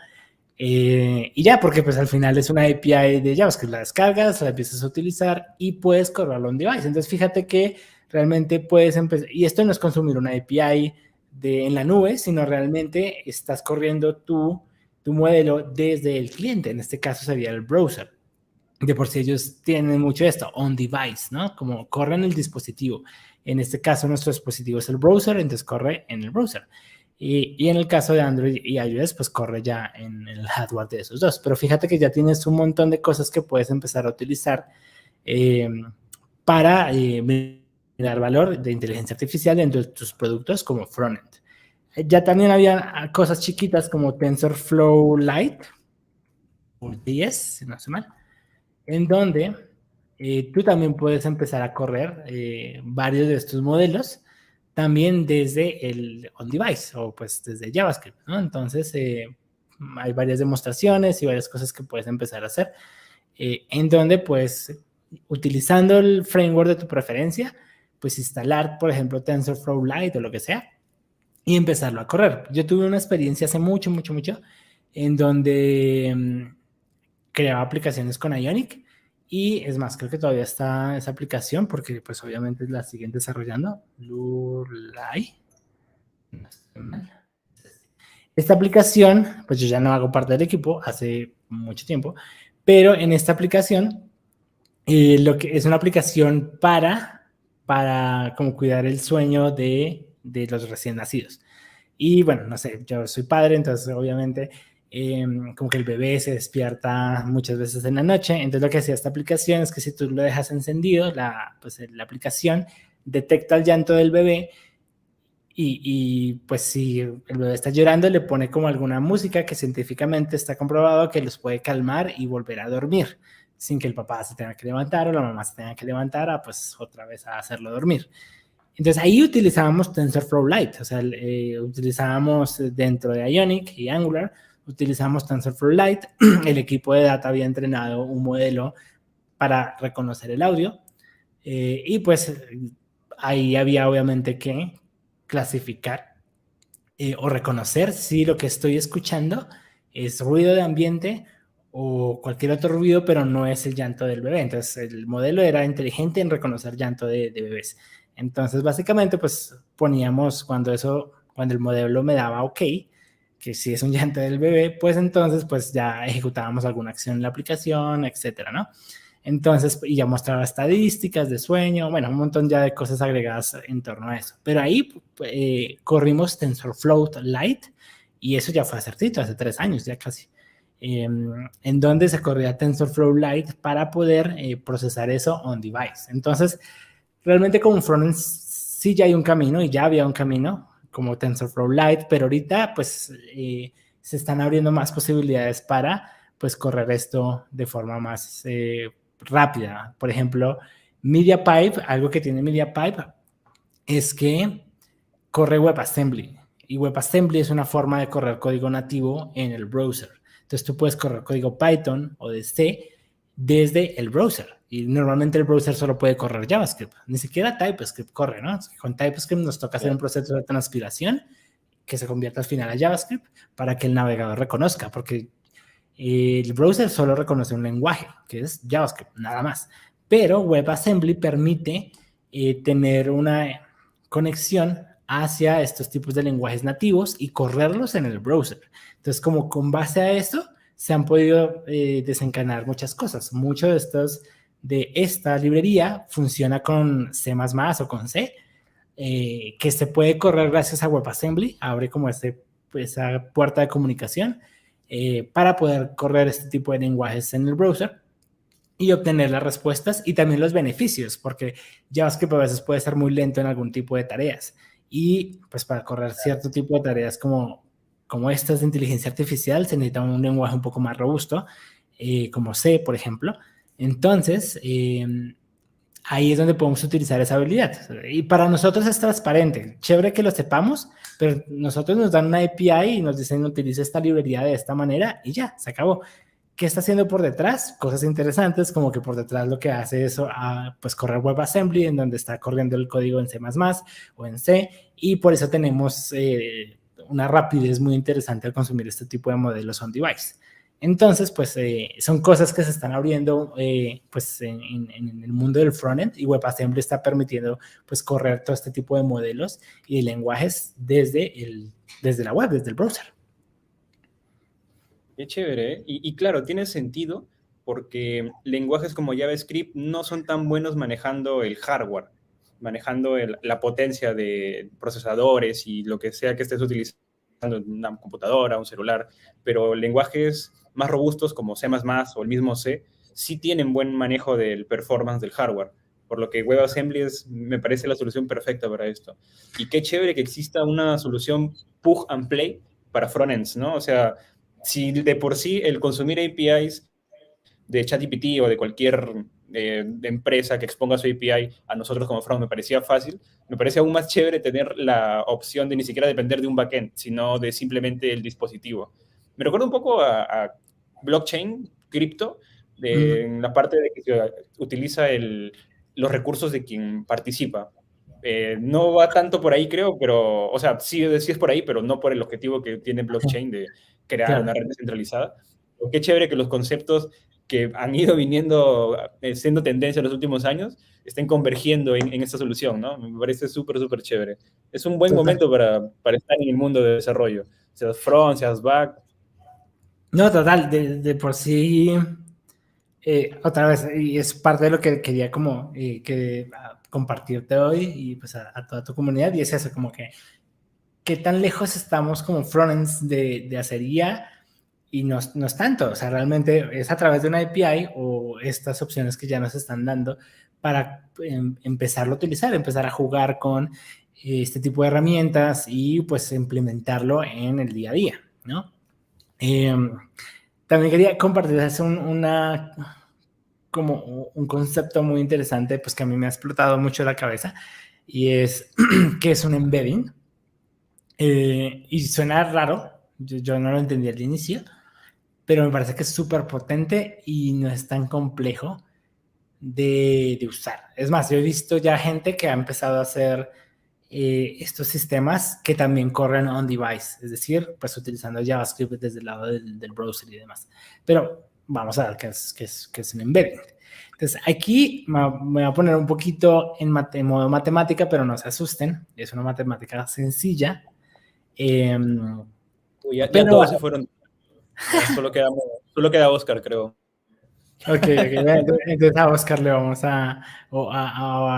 Y ya, porque pues al final es una API de JavaScript, la descargas, la empiezas a utilizar y puedes correrlo en device. Entonces, fíjate que realmente puedes empezar, y esto no es consumir una API en la nube, sino realmente estás corriendo tu modelo desde el cliente, en este caso sería el browser. De por sí ellos tienen mucho esto, on device, ¿no? Como corre en el dispositivo. En este caso nuestro dispositivo es el browser, entonces corre en el browser. Y en el caso de Android y iOS, pues corre ya en el hardware de esos dos. Pero fíjate que ya tienes un montón de cosas que puedes empezar a utilizar para dar valor de inteligencia artificial dentro de tus productos como frontend. Ya también había cosas chiquitas como TensorFlow Lite, o 10, si no sé mal, en donde tú también puedes empezar a correr varios de estos modelos también desde el on-device o pues desde JavaScript, ¿no? Entonces, hay varias demostraciones y varias cosas que puedes empezar a hacer en donde pues utilizando el framework de tu preferencia, pues instalar, por ejemplo, TensorFlow Lite o lo que sea y empezarlo a correr. Yo tuve una experiencia hace mucho, en donde creaba aplicaciones con Ionic y es más, creo que todavía está esa aplicación porque pues obviamente la siguen desarrollando. Lurlai. No estoy mal. Esta aplicación, pues yo ya no hago parte del equipo hace mucho tiempo, pero en esta aplicación, lo que es una aplicación para como cuidar el sueño de los recién nacidos. Y bueno, no sé, yo soy padre, entonces obviamente como que el bebé se despierta muchas veces en la noche, entonces lo que hacía esta aplicación es que si tú lo dejas encendido, pues la aplicación detecta el llanto del bebé y pues si el bebé está llorando le pone como alguna música que científicamente está comprobado que los puede calmar y volver a dormir sin que el papá se tenga que levantar o la mamá se tenga que levantar a pues otra vez a hacerlo dormir. Entonces ahí utilizábamos TensorFlow Lite, o sea, utilizábamos dentro de Ionic y Angular, utilizamos TensorFlow Lite, el equipo de data había entrenado un modelo para reconocer el audio y pues ahí había obviamente que clasificar o reconocer si lo que estoy escuchando es ruido de ambiente o cualquier otro ruido, pero no es el llanto del bebé. Entonces el modelo era inteligente en reconocer llanto de bebés. Entonces básicamente pues poníamos cuando el modelo me daba OK, que si es un llanto del bebé, pues entonces pues ya ejecutábamos alguna acción en la aplicación, etcétera, ¿no? Entonces, y ya mostraba estadísticas de sueño, bueno, un montón ya de cosas agregadas en torno a eso. Pero ahí corrimos TensorFlow Lite y eso ya fue hace 3 años, ya casi. En donde se corría TensorFlow Lite para poder procesar eso on device. Entonces, realmente como frontend sí ya hay un camino y ya había un camino como TensorFlow Lite, pero ahorita pues se están abriendo más posibilidades para pues correr esto de forma más rápida. Por ejemplo, MediaPipe, algo que tiene MediaPipe es que corre WebAssembly y WebAssembly es una forma de correr código nativo en el browser. Entonces tú puedes correr código Python o de C desde el browser y normalmente el browser solo puede correr JavaScript, ni siquiera TypeScript corre, ¿no? Con TypeScript nos toca hacer un proceso de transpilación que se convierta al final a JavaScript para que el navegador reconozca, porque el browser solo reconoce un lenguaje, que es JavaScript, nada más. Pero WebAssembly permite tener una conexión hacia estos tipos de lenguajes nativos y correrlos en el browser. Entonces, como con base a esto, se han podido desencadenar muchas cosas. Mucho de esta librería funciona con C++ o con C, que se puede correr gracias a WebAssembly, abre como esa puerta de comunicación para poder correr este tipo de lenguajes en el browser y obtener las respuestas y también los beneficios, porque JavaScript a veces puede ser muy lento en algún tipo de tareas y pues para correr cierto tipo de tareas como estas de inteligencia artificial se necesita un lenguaje un poco más robusto, como C, por ejemplo. Entonces, ahí es donde podemos utilizar esa habilidad. Y para nosotros es transparente. Chévere que lo sepamos, pero nosotros nos dan una API y nos dicen utiliza esta librería de esta manera y ya, se acabó. ¿Qué está haciendo por detrás? Cosas interesantes, como que por detrás lo que hace es pues correr WebAssembly, en donde está corriendo el código en C++ o en C, y por eso tenemos una rapidez muy interesante al consumir este tipo de modelos on device. Entonces, pues son cosas que se están abriendo pues en el mundo del frontend y WebAssembly está permitiendo pues correr todo este tipo de modelos y de lenguajes desde la web, desde el browser. Qué chévere, ¿eh? Y claro, tiene sentido porque lenguajes como JavaScript no son tan buenos manejando el hardware, manejando la potencia de procesadores y lo que sea que estés utilizando en una computadora, un celular, pero lenguajes más robustos como C++ o el mismo C sí tienen buen manejo del performance del hardware, por lo que WebAssembly me parece la solución perfecta para esto. Y qué chévere que exista una solución plug and play para frontends, ¿no? O sea, si de por sí el consumir APIs de ChatGPT o de cualquier empresa que exponga su API a nosotros como front me parecía fácil, me parece aún más chévere tener la opción de ni siquiera depender de un backend, sino de simplemente el dispositivo. Me recuerda un poco a blockchain, cripto, en la parte de que se utiliza los recursos de quien participa. No va tanto por ahí, creo, pero, o sea, sí es por ahí, pero no por el objetivo que tiene blockchain de crear una Claro. red descentralizada. Qué chévere que los conceptos que han ido viniendo, siendo tendencia en los últimos años, estén convergiendo en esta solución, ¿no? Me parece súper, súper chévere. Es un buen Total. momento para estar en el mundo de desarrollo, seas front, seas back. No, total, de por sí, otra vez, y es parte de lo que quería como compartirte hoy y pues a toda tu comunidad, y es eso, como que qué tan lejos estamos como frontends de hacer IA y no es tanto, o sea, realmente es a través de una API o estas opciones que ya nos están dando para empezarlo a utilizar, empezar a jugar con este tipo de herramientas y pues implementarlo en el día a día, ¿no? También quería compartirles como un concepto muy interesante, pues que a mí me ha explotado mucho la cabeza, y es que es un embedding. Y suena raro, yo no lo entendí al inicio, pero me parece que es súper potente y no es tan complejo de usar. Es más, yo he visto ya gente que ha empezado a hacer estos sistemas que también corren on device, es decir, pues utilizando JavaScript desde el lado del browser y demás. Pero vamos a ver qué es un embedding. Entonces, aquí me voy a poner un poquito en modo matemática, pero no se asusten, es una matemática sencilla. Uy, ya Pero, todos se fueron. Ya solo queda Oscar, creo. ok, entonces a Oscar le vamos a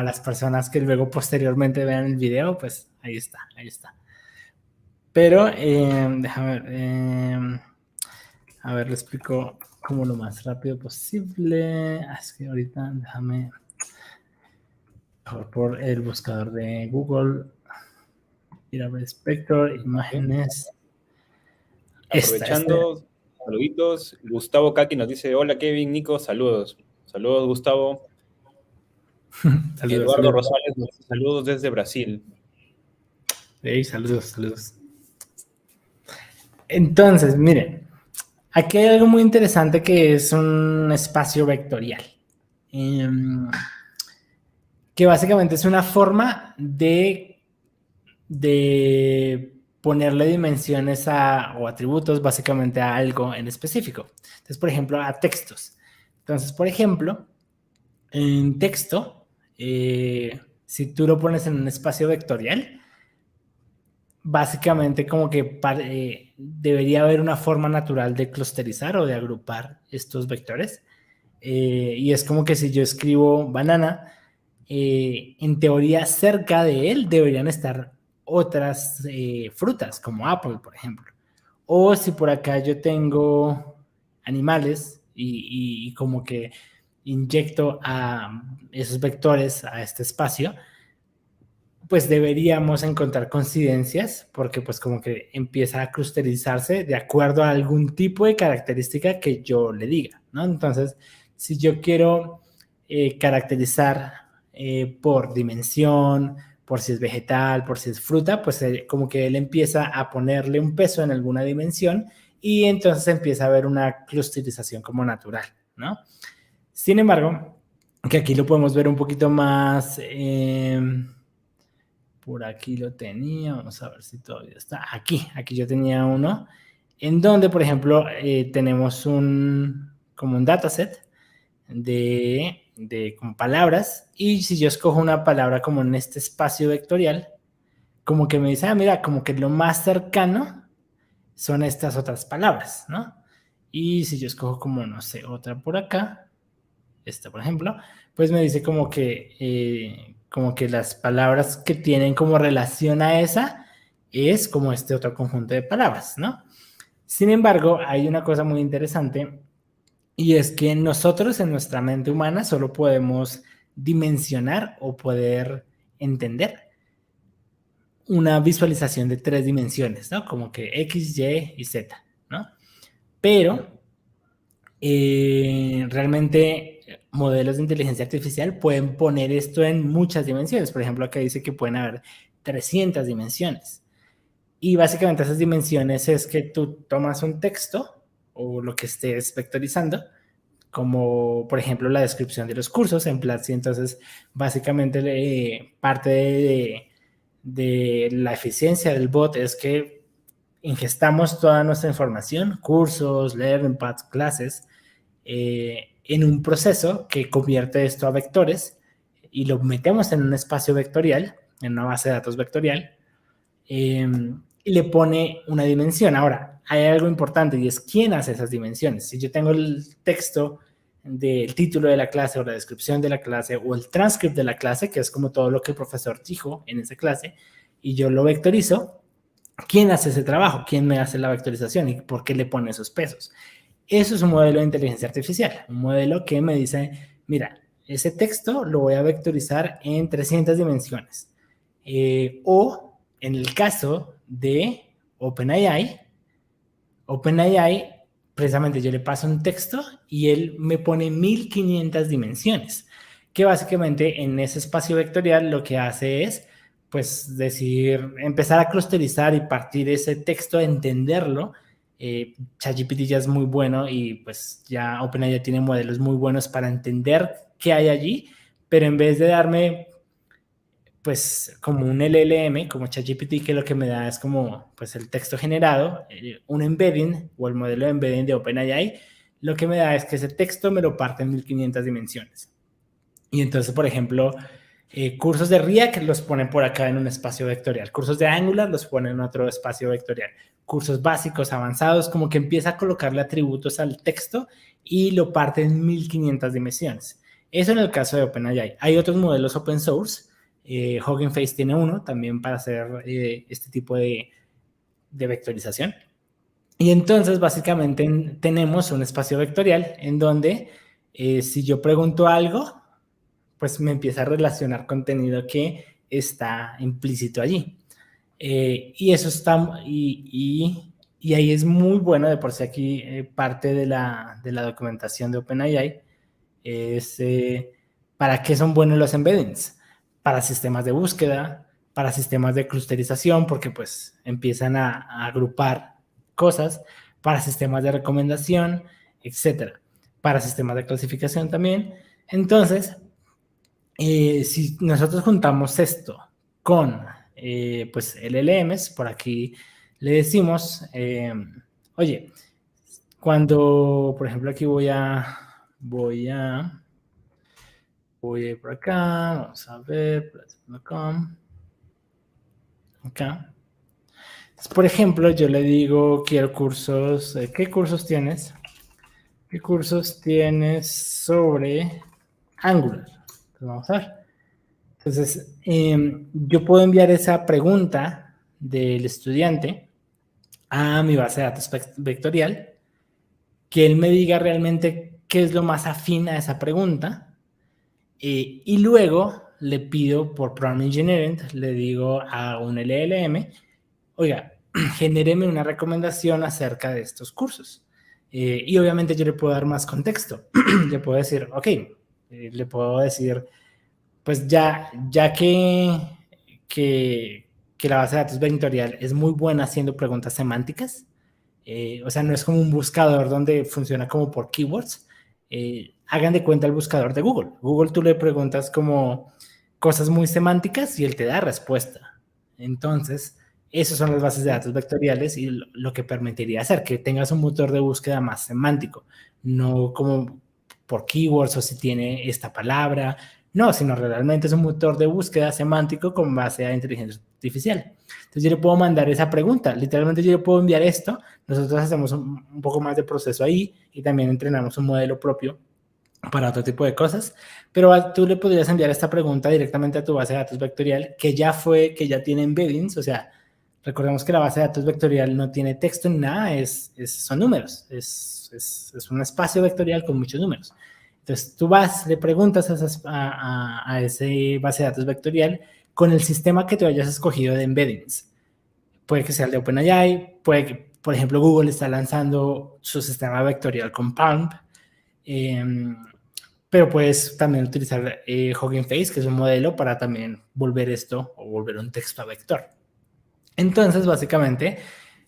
las personas que luego posteriormente vean el video, pues ahí está, ahí está. Pero, déjame ver, a ver, lo explico como lo más rápido posible. Es que ahorita déjame por el buscador de Google ir a ver Spector, imágenes. Aprovechando, saluditos. Gustavo Kaki nos dice, hola Kevin, Nico, saludos. Saludos, Gustavo. Saludos, Eduardo saludos. Rosales nos dice, saludos desde Brasil. Hey, saludos, saludos. Entonces, miren, aquí hay algo muy interesante que es un espacio vectorial. Que básicamente es una forma de ponerle dimensiones o atributos básicamente a algo en específico. Entonces, por ejemplo, a textos. Entonces, por ejemplo, en texto, si tú lo pones en un espacio vectorial, básicamente como que debería haber una forma natural de clusterizar o de agrupar estos vectores. Y es como que si yo escribo banana, en teoría cerca de él deberían estar otras frutas, como Apple, por ejemplo. O si por acá yo tengo animales y como que inyecto a esos vectores a este espacio, pues deberíamos encontrar coincidencias porque pues como que empieza a clusterizarse de acuerdo a algún tipo de característica que yo le diga, ¿no? Entonces, si yo quiero caracterizar por dimensión, por si es vegetal, por si es fruta, pues como que él empieza a ponerle un peso en alguna dimensión y entonces empieza a haber una clusterización como natural, ¿no? Sin embargo, que aquí lo podemos ver un poquito más... por aquí lo tenía, vamos a ver si todavía está. Aquí yo tenía uno, en donde, por ejemplo, tenemos como un dataset de como palabras, y si yo escojo una palabra como en este espacio vectorial, como que me dice, mira, como que lo más cercano son estas otras palabras, ¿no? Y si yo escojo como, no sé, otra por acá, esta por ejemplo, pues me dice como que las palabras que tienen como relación a esa es como este otro conjunto de palabras, ¿no? Sin embargo, hay una cosa muy interesante y es que nosotros en nuestra mente humana solo podemos dimensionar o poder entender una visualización de 3 dimensiones, ¿no? Como que X, Y y Z, ¿no? Pero realmente modelos de inteligencia artificial pueden poner esto en muchas dimensiones. Por ejemplo, acá dice que pueden haber 300 dimensiones. Y básicamente esas dimensiones es que tú tomas un texto o lo que estés vectorizando, como por ejemplo la descripción de los cursos en Platzi. Entonces, básicamente parte de la eficiencia del bot es que ingestamos toda nuestra información, cursos, learning paths, clases, en un proceso que convierte esto a vectores y lo metemos en un espacio vectorial, en una base de datos vectorial, y le pone una dimensión. Ahora, hay algo importante y es quién hace esas dimensiones. Si yo tengo el texto del título de la clase o la descripción de la clase o el transcript de la clase, que es como todo lo que el profesor dijo en esa clase, y yo lo vectorizo, ¿quién hace ese trabajo? ¿Quién me hace la vectorización y por qué le pone esos pesos? Eso es un modelo de inteligencia artificial, un modelo que me dice, mira, ese texto lo voy a vectorizar en 300 dimensiones. O en el caso de OpenAI, precisamente yo le paso un texto y él me pone 1500 dimensiones, que básicamente en ese espacio vectorial lo que hace es, pues, decir, empezar a clusterizar y partir ese texto, entenderlo. ChatGPT ya es muy bueno y pues ya OpenAI tiene modelos muy buenos para entender qué hay allí, pero en vez de darme pues como un LLM, como ChatGPT, que lo que me da es como pues el texto generado, un embedding o el modelo de embedding de OpenAI, lo que me da es que ese texto me lo parte en 1500 dimensiones. Y entonces, por ejemplo, cursos de React los ponen por acá en un espacio vectorial, cursos de Angular los ponen en otro espacio vectorial, cursos básicos, avanzados, como que empieza a colocarle atributos al texto y lo parte en 1500 dimensiones. Eso en el caso de OpenAI. Hay otros modelos open source, Hugging Face tiene uno también para hacer este tipo de vectorización. Y entonces básicamente tenemos un espacio vectorial en donde si yo pregunto algo, pues me empieza a relacionar contenido que está implícito allí. Y eso está, y ahí es muy bueno, de por sí aquí parte de la documentación de OpenAI es para qué son buenos los embeddings, para sistemas de búsqueda, para sistemas de clusterización, porque pues empiezan a agrupar cosas, para sistemas de recomendación, etcétera, para sistemas de clasificación también. Entonces, si nosotros juntamos esto con pues LLMs, por aquí le decimos, oye, cuando, por ejemplo, aquí voy a ir por acá, vamos a ver, acá. Entonces, por ejemplo, yo le digo, quiero cursos, ¿qué cursos tienes? ¿Qué cursos tienes sobre Angular? Entonces, vamos a ver. Entonces, yo puedo enviar esa pregunta del estudiante a mi base de datos vectorial, que él me diga realmente qué es lo más afín a esa pregunta, y luego le pido por Prompt Engineering, le digo a un LLM, oiga, genéreme una recomendación acerca de estos cursos. Y obviamente yo le puedo dar más contexto. Le puedo decir, ok, le puedo decir, pues ya que la base de datos vectorial es muy buena haciendo preguntas semánticas, o sea, no es como un buscador donde funciona como por keywords. Hagan de cuenta el buscador de Google. Google tú le preguntas como cosas muy semánticas y él te da respuesta. Entonces, esas son las bases de datos vectoriales y lo que permitiría hacer que tengas un motor de búsqueda más semántico, no como por keywords o si tiene esta palabra, no, sino realmente es un motor de búsqueda semántico con base a inteligencia artificial. Entonces yo le puedo mandar esa pregunta, literalmente yo le puedo enviar esto, nosotros hacemos un poco más de proceso ahí y también entrenamos un modelo propio para otro tipo de cosas, pero tú le podrías enviar esta pregunta directamente a tu base de datos vectorial que ya tiene embeddings, o sea, recordemos que la base de datos vectorial no tiene texto ni nada, son números, es un espacio vectorial con muchos números. Entonces tú le preguntas a ese base de datos vectorial con el sistema que tú hayas escogido de embeddings. Puede que sea el de OpenAI, puede que, por ejemplo, Google está lanzando su sistema vectorial con Pump, pero puedes también utilizar Hugging Face, que es un modelo para también volver esto o volver un texto a vector. Entonces, básicamente,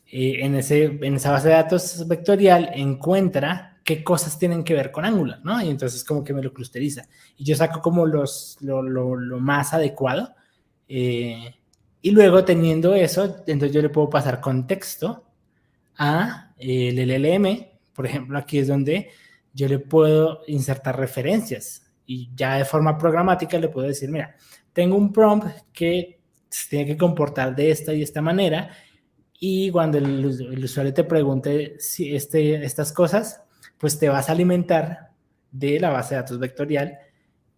en esa base de datos vectorial encuentra qué cosas tienen que ver con Angular, ¿no? Y entonces como que me lo clusteriza. Y yo saco como lo más adecuado. Y luego teniendo eso, entonces yo le puedo pasar contexto a el LLM. Por ejemplo, aquí es donde yo le puedo insertar referencias. Y ya de forma programática le puedo decir, mira, tengo un prompt que se tiene que comportar de esta y esta manera, y cuando el usuario te pregunte si estas cosas, pues te vas a alimentar de la base de datos vectorial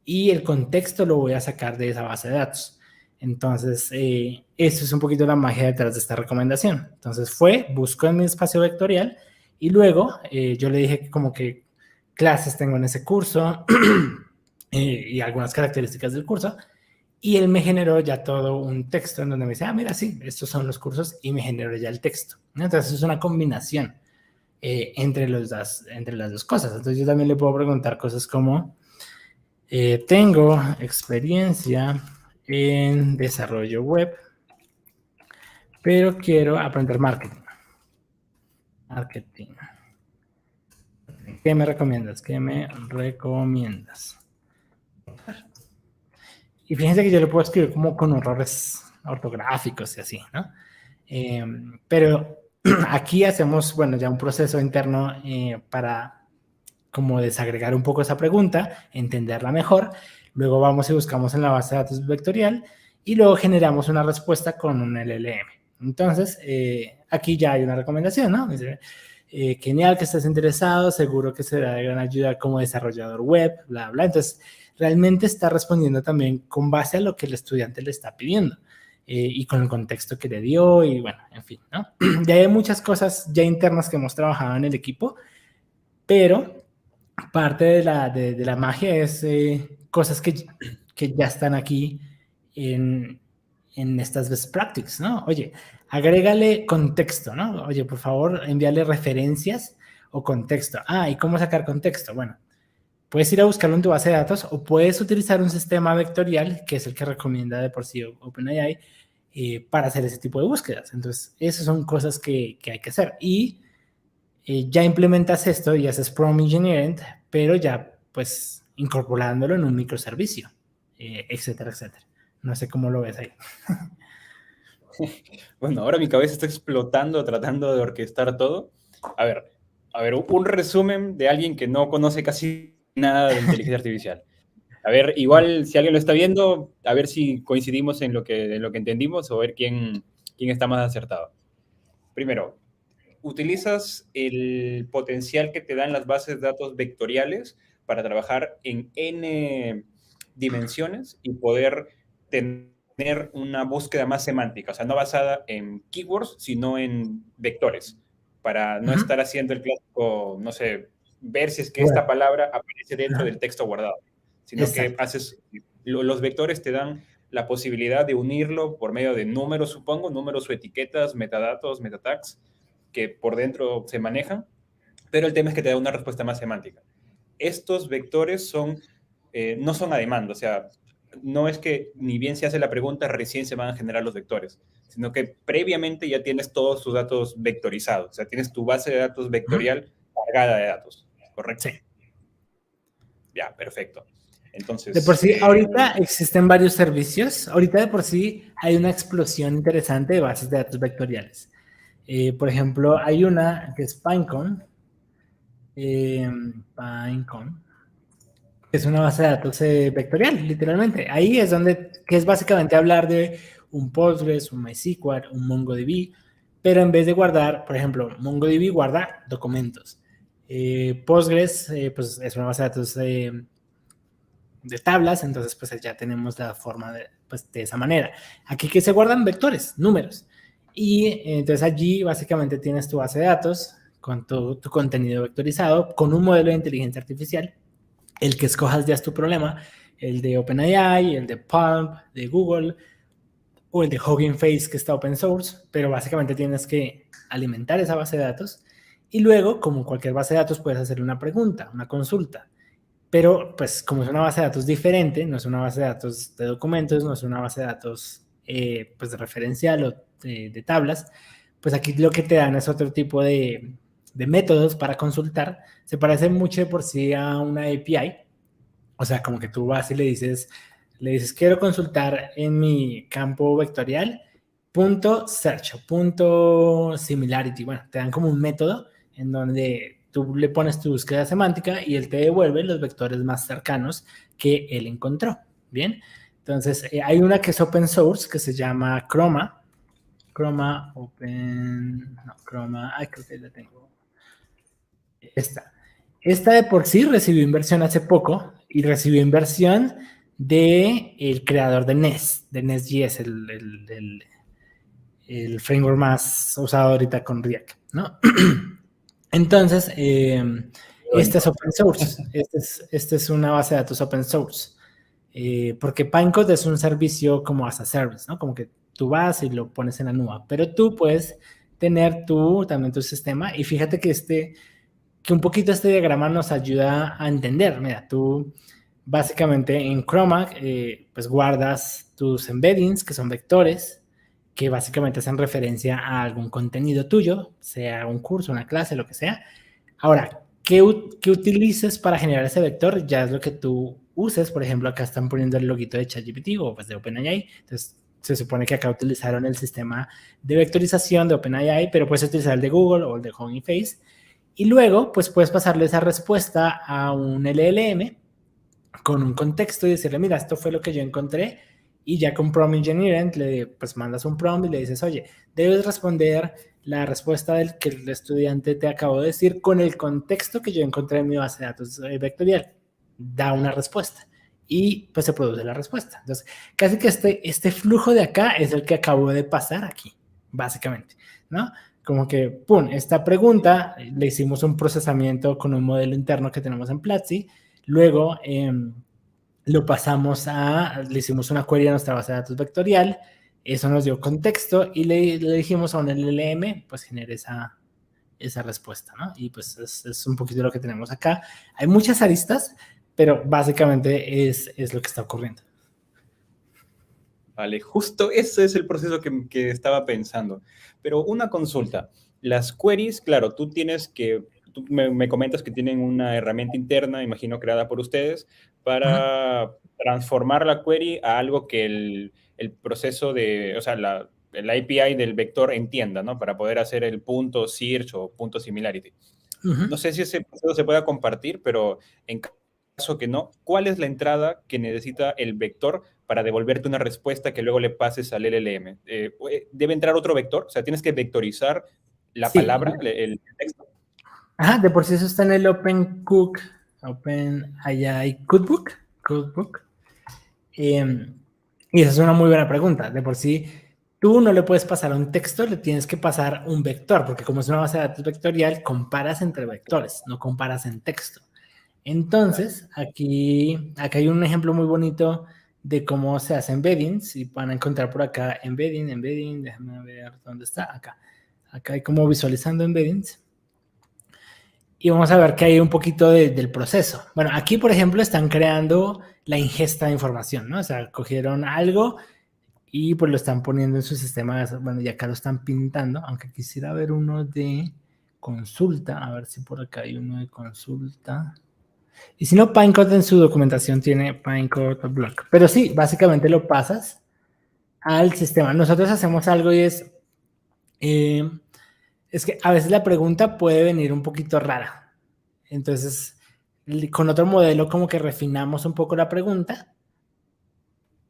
y el contexto lo voy a sacar de esa base de datos. Entonces, eso es un poquito la magia detrás de esta recomendación. Entonces busco en mi espacio vectorial y luego yo le dije como que clases tengo en ese curso y algunas características del curso. Y él me generó ya todo un texto en donde me dice, mira, sí, estos son los cursos, y me generó ya el texto. Entonces es una combinación entre las dos cosas. Entonces yo también le puedo preguntar cosas como, Tengo experiencia en desarrollo web, pero quiero aprender marketing. Marketing. ¿Qué me recomiendas? ¿Qué me recomiendas? Y fíjense que yo lo puedo escribir como con errores ortográficos y así, ¿no? Pero aquí hacemos, bueno, ya un proceso interno para como desagregar un poco esa pregunta, entenderla mejor. Luego vamos y buscamos en la base de datos vectorial y luego generamos una respuesta con un LLM. Entonces, aquí ya hay una recomendación, ¿no? Genial que estés interesado, seguro que será de gran ayuda como desarrollador web, bla, bla. Entonces, realmente está respondiendo también con base a lo que el estudiante le está pidiendo y con el contexto que le dio y bueno, en fin, ¿no? Ya hay muchas cosas ya internas que hemos trabajado en el equipo, pero parte de la magia es cosas que ya están aquí en estas best practices, ¿no? Oye, agrégale contexto, ¿no? Oye, por favor, envíale referencias o contexto. ¿Y cómo sacar contexto? Bueno, puedes ir a buscarlo en tu base de datos o puedes utilizar un sistema vectorial, que es el que recomienda de por sí OpenAI, para hacer ese tipo de búsquedas. Entonces, esas son cosas que hay que hacer. Y ya implementas esto y haces prompt engineering, pero ya pues incorporándolo en un microservicio, etcétera, etcétera. No sé cómo lo ves ahí. Bueno, ahora mi cabeza está explotando tratando de orquestar todo. A ver, un resumen de alguien que no conoce casi nada de inteligencia artificial. A ver, igual si alguien lo está viendo, a ver si coincidimos en lo que entendimos o ver quién está más acertado. Primero, utilizas el potencial que te dan las bases de datos vectoriales para trabajar en N dimensiones y poder tener una búsqueda más semántica, o sea, no basada en keywords, sino en vectores, para no estar haciendo el clásico, no sé, ver si es que esta Bueno, palabra aparece dentro del texto guardado, sino que exacto. los vectores te dan la posibilidad de unirlo por medio de números, supongo, números o etiquetas, metadatos, metatags, que por dentro se manejan, pero el tema es que te da una respuesta más semántica. Estos vectores no son a demanda, o sea, no es que ni bien se hace la pregunta, recién se van a generar los vectores, sino que previamente ya tienes todos tus datos vectorizados, o sea, tienes tu base de datos vectorial cargada de datos, ¿correcto? Sí. Ya, perfecto. De por Entonces, sí, ahorita existen varios servicios. Ahorita de por sí hay una explosión interesante de bases de datos vectoriales. Por ejemplo, hay una que es Pinecone. Pinecone, que es una base de datos vectorial, literalmente. Ahí es donde, que es básicamente hablar de un Postgres, un MySQL, un MongoDB, pero en vez de guardar, por ejemplo, MongoDB guarda documentos. Postgres, pues es una base de datos de tablas, entonces pues ya tenemos la forma pues, de esa manera. Aquí que se guardan vectores, números. Y entonces allí básicamente tienes tu base de datos con tu contenido vectorizado, con un modelo de inteligencia artificial. El que escojas ya es tu problema, el de OpenAI, el de Pulp, de Google, o el de Hugging Face que está open source, pero básicamente tienes que alimentar esa base de datos y luego, como cualquier base de datos, puedes hacerle una pregunta, una consulta. Pero, pues, como es una base de datos diferente, no es una base de datos de documentos, no es una base de datos pues de referencial o de tablas, pues aquí lo que te dan es otro tipo de métodos para consultar. Se parece mucho de por sí a una API. O sea, como que tú vas y le dices, quiero consultar en mi campo vectorial, punto search, punto similarity. Bueno, te dan como un método en donde tú le pones tu búsqueda semántica y él te devuelve los vectores más cercanos que él encontró. Bien, entonces hay una que es open source que se llama Chroma. Chroma Open. No, Chroma. Ay, creo que la tengo. Esta de por sí recibió inversión hace poco y recibió inversión de el creador de Nest, de Nest.js, el framework más usado ahorita con React, ¿no? Entonces, esta es open source, esta es una base de datos open source, porque Pinecone es un servicio como as a service, ¿no? Como que tú vas y lo pones en la nube, pero tú puedes tener también tu sistema y fíjate que que un poquito este diagrama nos ayuda a entender, mira, tú básicamente en Chroma, pues guardas tus embeddings, que son vectores, que básicamente hacen referencia a algún contenido tuyo, sea un curso, una clase, lo que sea. Ahora, ¿qué utilices para generar ese vector? Ya es lo que tú uses. Por ejemplo, acá están poniendo el loguito de ChatGPT o pues de OpenAI. Entonces, se supone que acá utilizaron el sistema de vectorización de OpenAI, pero puedes utilizar el de Google o el de Hugging Face. Y luego, pues puedes pasarle esa respuesta a un LLM con un contexto y decirle, mira, esto fue lo que yo encontré. Y ya con Prompt Engineering, pues mandas un prompt y le dices, oye, debes responder la respuesta del que el estudiante te acabó de decir con el contexto que yo encontré en mi base de datos vectorial. Da una respuesta y pues se produce la respuesta. Entonces, casi que este flujo de acá es el que acabo de pasar aquí, básicamente, ¿no? Como que, pum, esta pregunta, le hicimos un procesamiento con un modelo interno que tenemos en Platzi, luego lo pasamos le hicimos una query a nuestra base de datos vectorial, eso nos dio contexto y le dijimos a un LLM, pues genere esa respuesta, ¿no? Y pues es un poquito lo que tenemos acá. Hay muchas aristas, pero básicamente es lo que está ocurriendo. Vale, justo ese es el proceso que estaba pensando. Pero una consulta. Las queries, claro, tú me comentas que tienen una herramienta interna, imagino creada por ustedes, para transformar la query a algo que el proceso o sea, el API del vector entienda, ¿no? Para poder hacer el punto search o punto similarity. No sé si ese proceso se pueda compartir, pero en caso que no, ¿cuál es la entrada que necesita el vector para devolverte una respuesta que luego le pases al LLM? ¿Debe entrar otro vector? O sea, tienes que vectorizar la Sí. palabra, el texto. Ajá, de por sí eso está en el OpenAI Codebook. Y esa es una muy buena pregunta. De por sí, tú no le puedes pasar un texto, le tienes que pasar un vector, porque como es una base de datos vectorial, comparas entre vectores, no comparas en texto. Entonces, acá hay un ejemplo muy bonito de cómo se hace embeddings, y van a encontrar por acá embedding, déjame ver dónde está, acá. Acá hay como visualizando embeddings. Y vamos a ver que hay un poquito del proceso. Bueno, aquí, por ejemplo, están creando la ingesta de información, ¿no? O sea, cogieron algo y pues lo están poniendo en su sistema. Bueno, y acá lo están pintando, aunque quisiera ver uno de consulta. A ver si por acá hay uno de consulta. Y si no, Pinecode en su documentación tiene Pinecode Block. Pero sí, básicamente lo pasas al sistema. Nosotros hacemos algo y es que a veces la pregunta puede venir un poquito rara. Entonces, con otro modelo como que refinamos un poco la pregunta,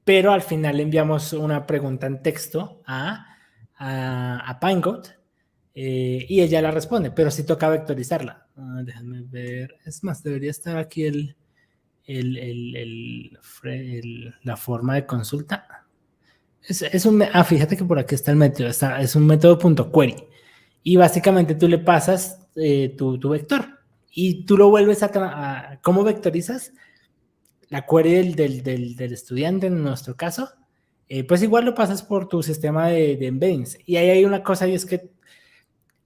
pero al final le enviamos una pregunta en texto a Pinecode y ella la responde, pero sí toca vectorizarla. Déjame ver. Es más, debería estar aquí la forma de consulta. Fíjate que por aquí está el método. Es un método .query. Y básicamente tú le pasas tu vector y tú lo vuelves ¿cómo vectorizas? La query del estudiante en nuestro caso, pues igual lo pasas por tu sistema de embeddings. Y ahí hay una cosa y es que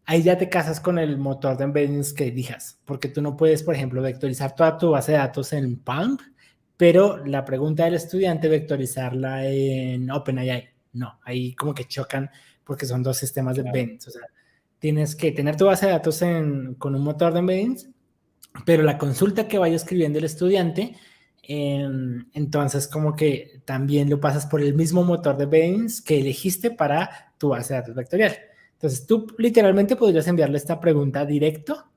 ahí ya te casas con el motor de embeddings que elijas, porque tú no puedes, por ejemplo, vectorizar toda tu base de datos en Pump, pero la pregunta del estudiante vectorizarla en OpenAI. No, ahí como que chocan porque son dos sistemas de embeddings. O sea, tienes que tener tu base de datos con un motor de embeddings, pero la consulta que vaya escribiendo el estudiante, entonces como que también lo pasas por el mismo motor de embeddings que elegiste para tu base de datos vectorial. Entonces tú literalmente podrías enviarle esta pregunta directo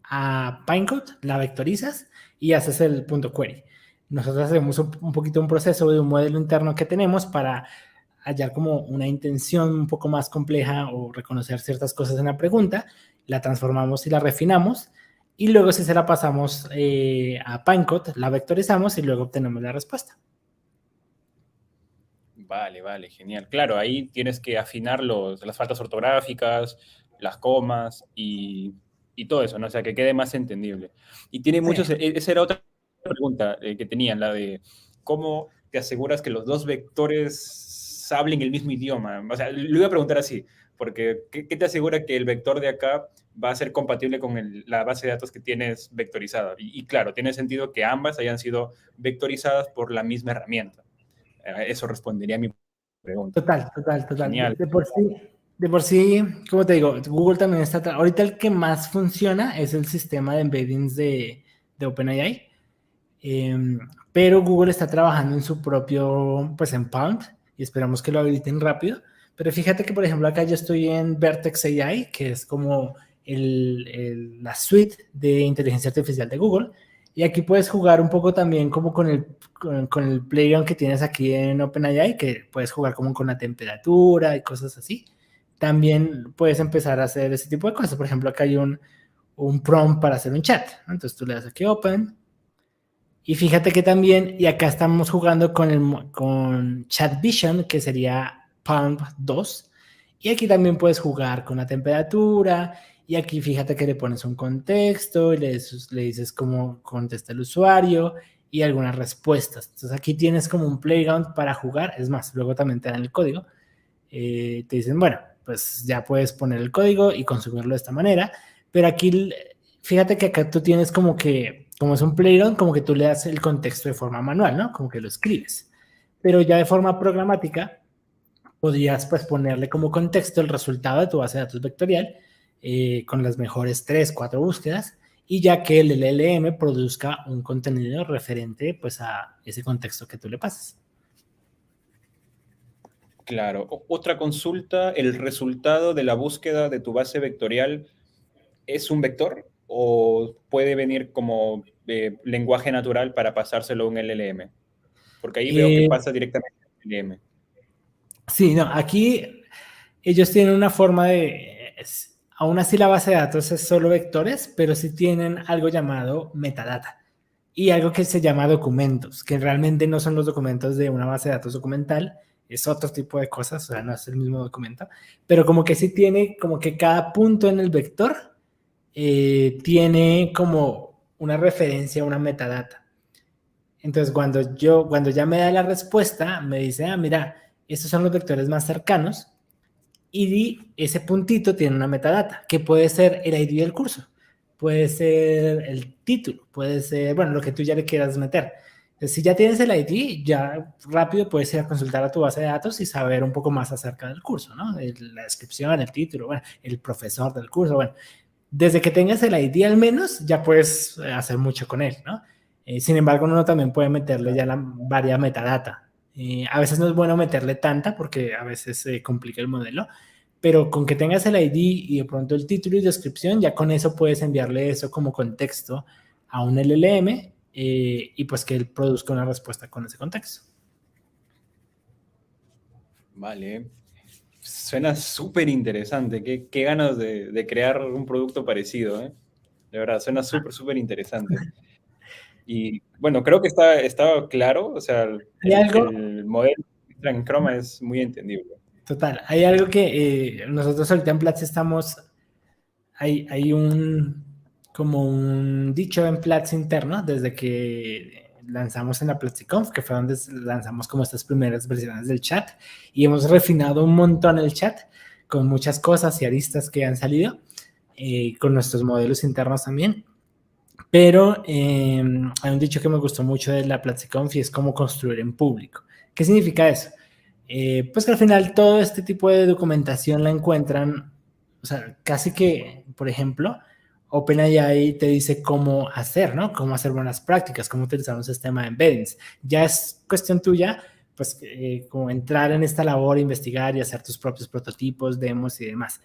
a Pinecode, la vectorizas y haces el punto query. Nosotros hacemos un poquito un proceso de un modelo interno que tenemos para hallar como una intención un poco más compleja o reconocer ciertas cosas en la pregunta, la transformamos y la refinamos y luego si se la pasamos a Pinecode, la vectorizamos y luego obtenemos la respuesta. Vale, vale, genial. Claro, ahí tienes que afinar las faltas ortográficas, las comas y todo eso, ¿no? O sea, que quede más entendible. Y tiene muchos, esa era otra pregunta que tenían, la de cómo te aseguras que los dos vectores hablen el mismo idioma. O sea, lo iba a preguntar así. Porque ¿qué te asegura que el vector de acá va a ser compatible con la base de datos que tienes vectorizada? Y claro, tiene sentido que ambas hayan sido vectorizadas por la misma herramienta. Eso respondería a mi pregunta. Total, total, total. Genial. De por sí, como te digo, Google también está... Ahorita el que más funciona es el sistema de embeddings de OpenAI. Pero Google está trabajando en su propio, pues en Pound, y esperamos que lo habiliten rápido. Pero fíjate que, por ejemplo, acá yo estoy en Vertex AI, que es como la suite de inteligencia artificial de Google, y aquí puedes jugar un poco también como con el playground que tienes aquí en OpenAI, que puedes jugar como con la temperatura y cosas así. También puedes empezar a hacer ese tipo de cosas. Por ejemplo, acá hay un prompt para hacer un chat, ¿no? Entonces tú le das aquí Open, y fíjate que también, y acá estamos jugando con Chat Vision, que sería Pump 2, y aquí también puedes jugar con la temperatura, y aquí fíjate que le pones un contexto, y le dices cómo contesta el usuario, y algunas respuestas. Entonces aquí tienes como un playground para jugar, es más, luego también te dan el código, te dicen, bueno, pues ya puedes poner el código y consumirlo de esta manera, pero aquí, fíjate que acá tú tienes como es un playground, como que tú le das el contexto de forma manual, ¿no? Como que lo escribes. Pero ya de forma programática, podrías pues ponerle como contexto el resultado de tu base de datos vectorial con las mejores 3, 4 búsquedas, y ya que el LLM produzca un contenido referente pues a ese contexto que tú le pases. Claro. Otra consulta, ¿el resultado de la búsqueda de tu base vectorial es un vector o puede venir como lenguaje natural para pasárselo a un LLM? Porque ahí veo que Eh, pasa directamente al LLM. sí, no, aquí ellos tienen una forma aún así la base de datos es solo vectores, pero sí tienen algo llamado metadata y algo que se llama documentos, que realmente no son los documentos de una base de datos documental, es otro tipo de cosas, o sea, no es el mismo documento, pero como que sí tiene, como que cada punto en el vector tiene como una referencia, una metadata. Entonces, cuando ya me da la respuesta, me dice, ah, mira, estos son los vectores más cercanos, y ese puntito tiene una metadata, que puede ser el ID del curso, puede ser el título, puede ser, bueno, lo que tú ya le quieras meter. Entonces, si ya tienes el ID, ya rápido puedes ir a consultar a tu base de datos y saber un poco más acerca del curso, ¿no? La descripción, el título, bueno, el profesor del curso, bueno. Desde que tengas el ID al menos, ya puedes hacer mucho con él, ¿no? Sin embargo, uno también puede meterle ya la varia metadata. A veces no es bueno meterle tanta porque a veces se complica el modelo, pero con que tengas el ID y de pronto el título y descripción, ya con eso puedes enviarle eso como contexto a un LLM y pues que él produzca una respuesta con ese contexto. Vale. Suena súper interesante. Qué ganas de crear un producto parecido, ¿eh? De verdad, suena súper, súper interesante. Y bueno, creo que está claro. O sea, Hay algo, el modelo en Chroma es muy entendible. total, hay algo que nosotros ahorita en Platzi hay como un dicho en Platzi interno desde que lanzamos en la PlatziConf, que fue donde lanzamos como estas primeras versiones del chat, y hemos refinado un montón el chat con muchas cosas y aristas que han salido, con nuestros modelos internos también. Pero hay un dicho que me gustó mucho de la PlatziConf y es cómo construir en público. ¿Qué significa eso? Pues que al final todo este tipo de documentación la encuentran, o sea, casi que, por ejemplo, OpenAI te dice cómo hacer, ¿no? Cómo hacer buenas prácticas, cómo utilizar un sistema de embeddings. Ya es cuestión tuya, pues, como entrar en esta labor, investigar y hacer tus propios prototipos, demos y demás.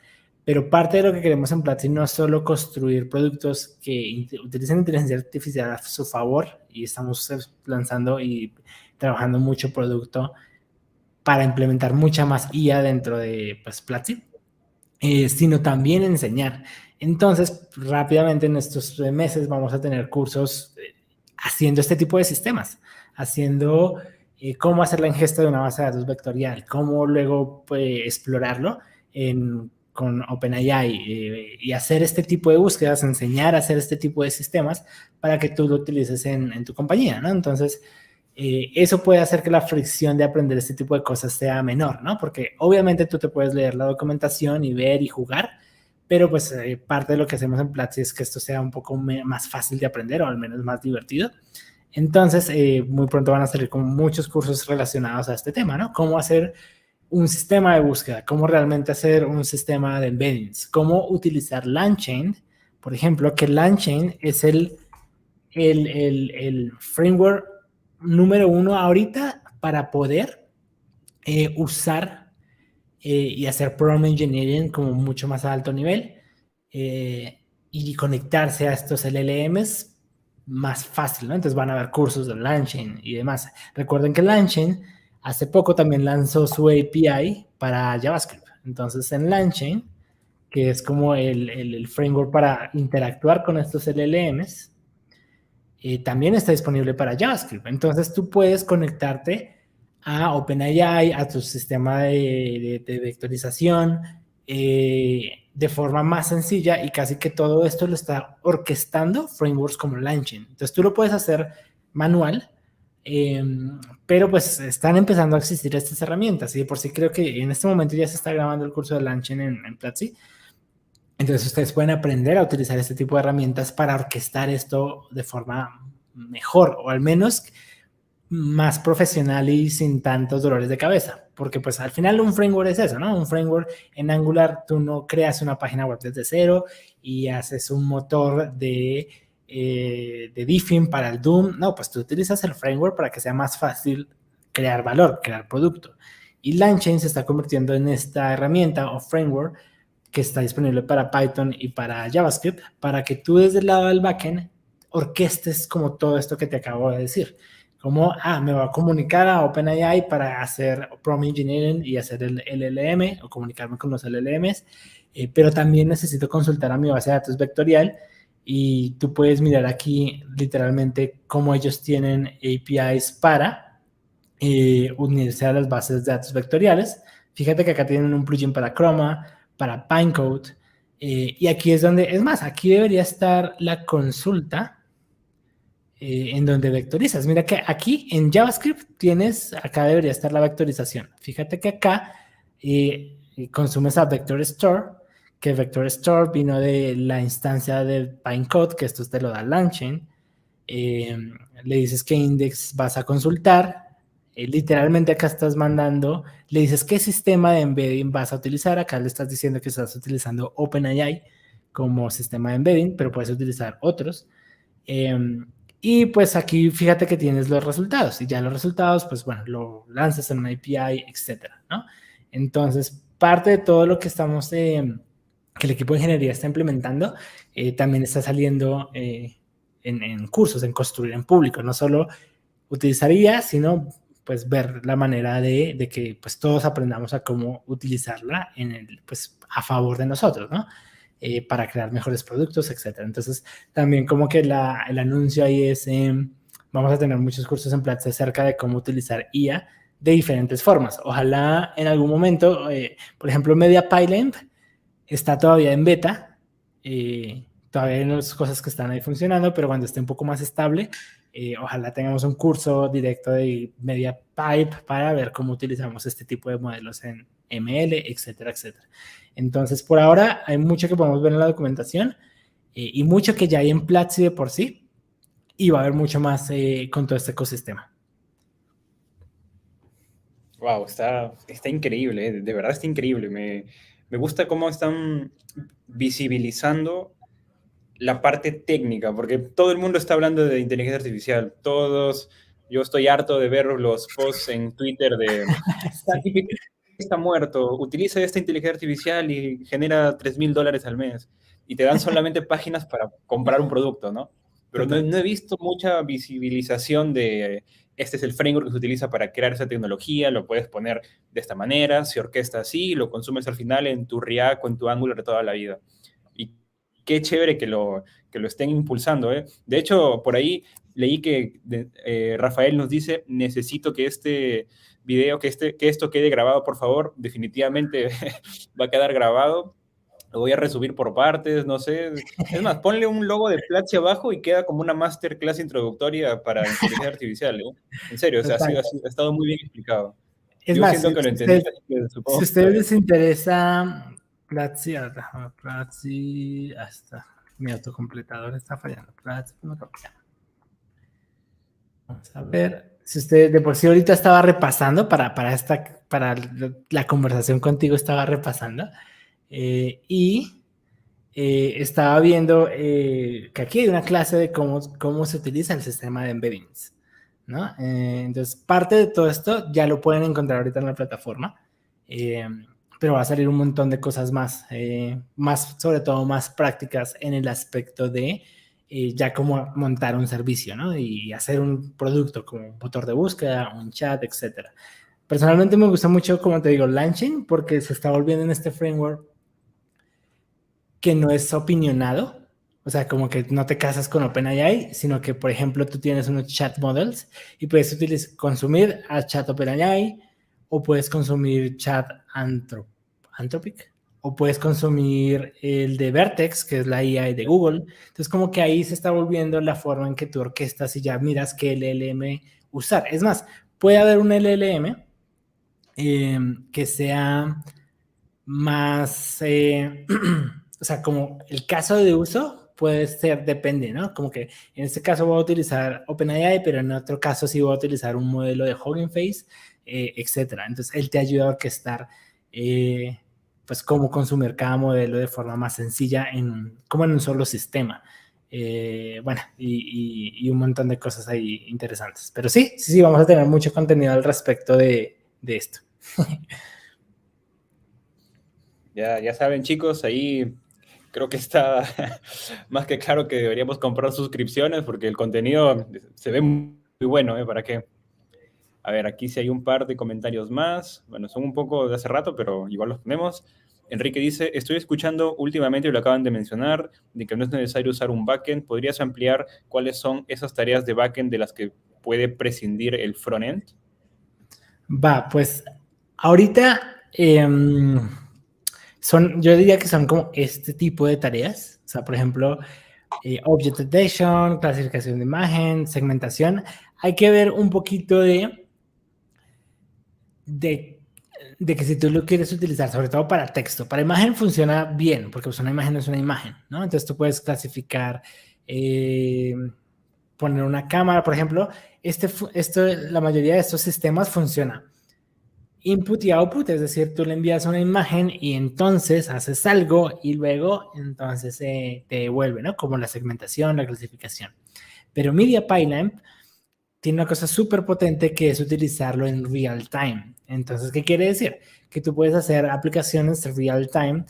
Pero parte de lo que queremos en Platzi no es solo construir productos que utilicen inteligencia artificial a su favor, y estamos lanzando y trabajando mucho producto para implementar mucha más IA dentro de pues, Platzi, sino también enseñar. Entonces, rápidamente en estos meses vamos a tener cursos haciendo este tipo de sistemas, haciendo cómo hacer la ingesta de una base de datos vectorial, cómo luego explorarlo con OpenAI y hacer este tipo de búsquedas, enseñar a hacer este tipo de sistemas para que tú lo utilices en tu compañía, ¿no? Entonces, eso puede hacer que la fricción de aprender este tipo de cosas sea menor, ¿no? Porque obviamente tú te puedes leer la documentación y ver y jugar, pero pues parte de lo que hacemos en Platzi es que esto sea un poco más fácil de aprender o al menos más divertido. Entonces, muy pronto van a salir con muchos cursos relacionados a este tema, ¿no? Cómo hacer un sistema de búsqueda, cómo realmente hacer un sistema de embeddings, cómo utilizar LangChain, por ejemplo, que LangChain es el framework número uno ahorita para poder usar y hacer prompt engineering como mucho más a alto nivel y conectarse a estos LLMs más fácil, ¿no? Entonces van a haber cursos de LangChain y demás. Recuerden que LangChain hace poco también lanzó su API para JavaScript. Entonces en LangChain, que es como el framework para interactuar con estos LLMs, también está disponible para JavaScript. Entonces tú puedes conectarte a OpenAI, a tu sistema de vectorización, de forma más sencilla y casi que todo esto lo está orquestando frameworks como LangChain. Entonces tú lo puedes hacer manual, pero pues están empezando a existir estas herramientas y de por sí creo que en este momento ya se está grabando el curso de LangChain en Platzi. Entonces ustedes pueden aprender a utilizar este tipo de herramientas para orquestar esto de forma mejor o al menos más profesional y sin tantos dolores de cabeza. Porque pues al final un framework es eso, ¿no? Un framework en Angular, tú no creas una página web desde cero y haces un motor de diffing para el Doom. No, pues tú utilizas el framework para que sea más fácil crear valor, crear producto. Y LangChain se está convirtiendo en esta herramienta o framework que está disponible para Python y para JavaScript, para que tú desde el lado del backend orquestes como todo esto que te acabo de decir. Como, me va a comunicar a OpenAI para hacer prompt engineering y hacer el LLM o comunicarme con los LLMs, pero también necesito consultar a mi base de datos vectorial y tú puedes mirar aquí literalmente cómo ellos tienen APIs para unirse a las bases de datos vectoriales. Fíjate que acá tienen un plugin para Chroma, para Pinecode, y aquí es donde, es más, aquí debería estar la consulta en donde vectorizas. Mira que aquí en JavaScript tienes, acá debería estar la vectorización. Fíjate que acá consumes a Vector Store, que Vector Store vino de la instancia de Pinecode, que esto te lo da LangChain. Le dices qué index vas a consultar. Literalmente acá estás mandando, le dices qué sistema de embedding vas a utilizar. Acá le estás diciendo que estás utilizando OpenAI como sistema de embedding, pero puedes utilizar otros. Y pues aquí fíjate que tienes los resultados y ya los resultados, pues bueno, lo lanzas en una API, etcétera, ¿no? Entonces, parte de todo lo que estamos, que el equipo de ingeniería está implementando, también está saliendo en cursos, en construir en público, no solo utilizaría, sino pues ver la manera de que pues todos aprendamos a cómo utilizarla pues a favor de nosotros, ¿no? Para crear mejores productos, etcétera. Entonces, también como que el anuncio ahí es, vamos a tener muchos cursos en Platzi acerca de cómo utilizar IA de diferentes formas. Ojalá en algún momento, por ejemplo, Media Pipeline está todavía en beta, todavía hay unas cosas que están ahí funcionando, pero cuando esté un poco más estable, ojalá tengamos un curso directo de Media Pipe para ver cómo utilizamos este tipo de modelos en ML, etcétera, etcétera. Entonces, por ahora hay mucho que podemos ver en la documentación y mucho que ya hay en Platzi de por sí y va a haber mucho más con todo este ecosistema. Wow, está increíble, de verdad está increíble. Me gusta cómo están visibilizando la parte técnica, porque todo el mundo está hablando de inteligencia artificial. Yo estoy harto de ver los posts en Twitter de Sí. ChatGPT está muerto, utiliza esta inteligencia artificial y genera $3,000 al mes. Y te dan solamente páginas para comprar un producto, ¿no? Pero Total. no he visto mucha visibilización de este es el framework que se utiliza para crear esa tecnología, lo puedes poner de esta manera, se orquesta así, lo consumes al final en tu React o en tu Angular de toda la vida. Y qué chévere que lo estén impulsando, ¿eh? De hecho, por ahí leí que Rafael nos dice, necesito que este video, que esto quede grabado, por favor. Definitivamente va a quedar grabado. lo voy a resubir por partes, no sé. Es más, ponle un logo de Platzi abajo y queda como una masterclass introductoria para inteligencia artificial, ¿eh? En serio, o sea, Total. ha estado muy bien explicado. Es Yo más, siento que lo entendí, así que si a supongo que ustedes ustedes. les interesa, Platzi, a ver, déjame, Platzi, hasta mi autocompletador está fallando. Platzi, no, vamos a ver. Si usted de por sí ahorita estaba repasando para la conversación contigo, estaba repasando y estaba viendo que aquí hay una clase de cómo se utiliza el sistema de embeddings, ¿no? Entonces, parte de todo esto ya lo pueden encontrar ahorita en la plataforma, eh, pero va a salir un montón de cosas más, sobre todo más prácticas en el aspecto de ya cómo montar un servicio, ¿no? Y hacer un producto como un motor de búsqueda, un chat, etcétera. Personalmente me gusta mucho, como te digo, Launching, porque se está volviendo en este framework que no es opinionado, o sea, como que no te casas con OpenAI, sino que, por ejemplo, tú tienes unos chat models y puedes consumir a chat OpenAI o puedes consumir chat Anthropic o puedes consumir el de Vertex, que es la IA de Google. Entonces, como que ahí se está volviendo la forma en que tú orquestas y ya miras qué LLM usar. Es más, puede haber un LLM que sea más, o sea, como el caso de uso puede ser, depende, ¿no? Como que en este caso voy a utilizar OpenAI, pero en otro caso sí voy a utilizar un modelo de Hugging Face, etcétera. Entonces, él te ayuda a orquestar, pues, cómo consumir cada modelo de forma más sencilla, como en un solo sistema. Bueno, y un montón de cosas ahí interesantes. Pero sí, vamos a tener mucho contenido al respecto de esto. Ya saben, chicos, ahí creo que está más que claro que deberíamos comprar suscripciones porque el contenido se ve muy bueno, ¿eh? ¿Para qué? A ver, aquí sí hay un par de comentarios más. Bueno, son un poco de hace rato, pero igual los ponemos. Enrique dice, estoy escuchando últimamente, y lo acaban de mencionar, de que no es necesario usar un backend. ¿Podrías ampliar cuáles son esas tareas de backend de las que puede prescindir el frontend? Va, pues ahorita yo diría que son como este tipo de tareas. O sea, por ejemplo, Object Detection, clasificación de imagen, segmentación. Hay que ver un poquito de, de que si tú lo quieres utilizar, sobre todo para texto, para imagen funciona bien, porque pues una imagen es una imagen, ¿no? Entonces tú puedes clasificar, poner una cámara, por ejemplo, la mayoría de estos sistemas funciona input y output, es decir, tú le envías una imagen y entonces haces algo y luego entonces te devuelve, ¿no? Como la segmentación, la clasificación. Pero Media Pipeline tiene una cosa súper potente que es utilizarlo en real time. Entonces, ¿qué quiere decir? Que tú puedes hacer aplicaciones real time.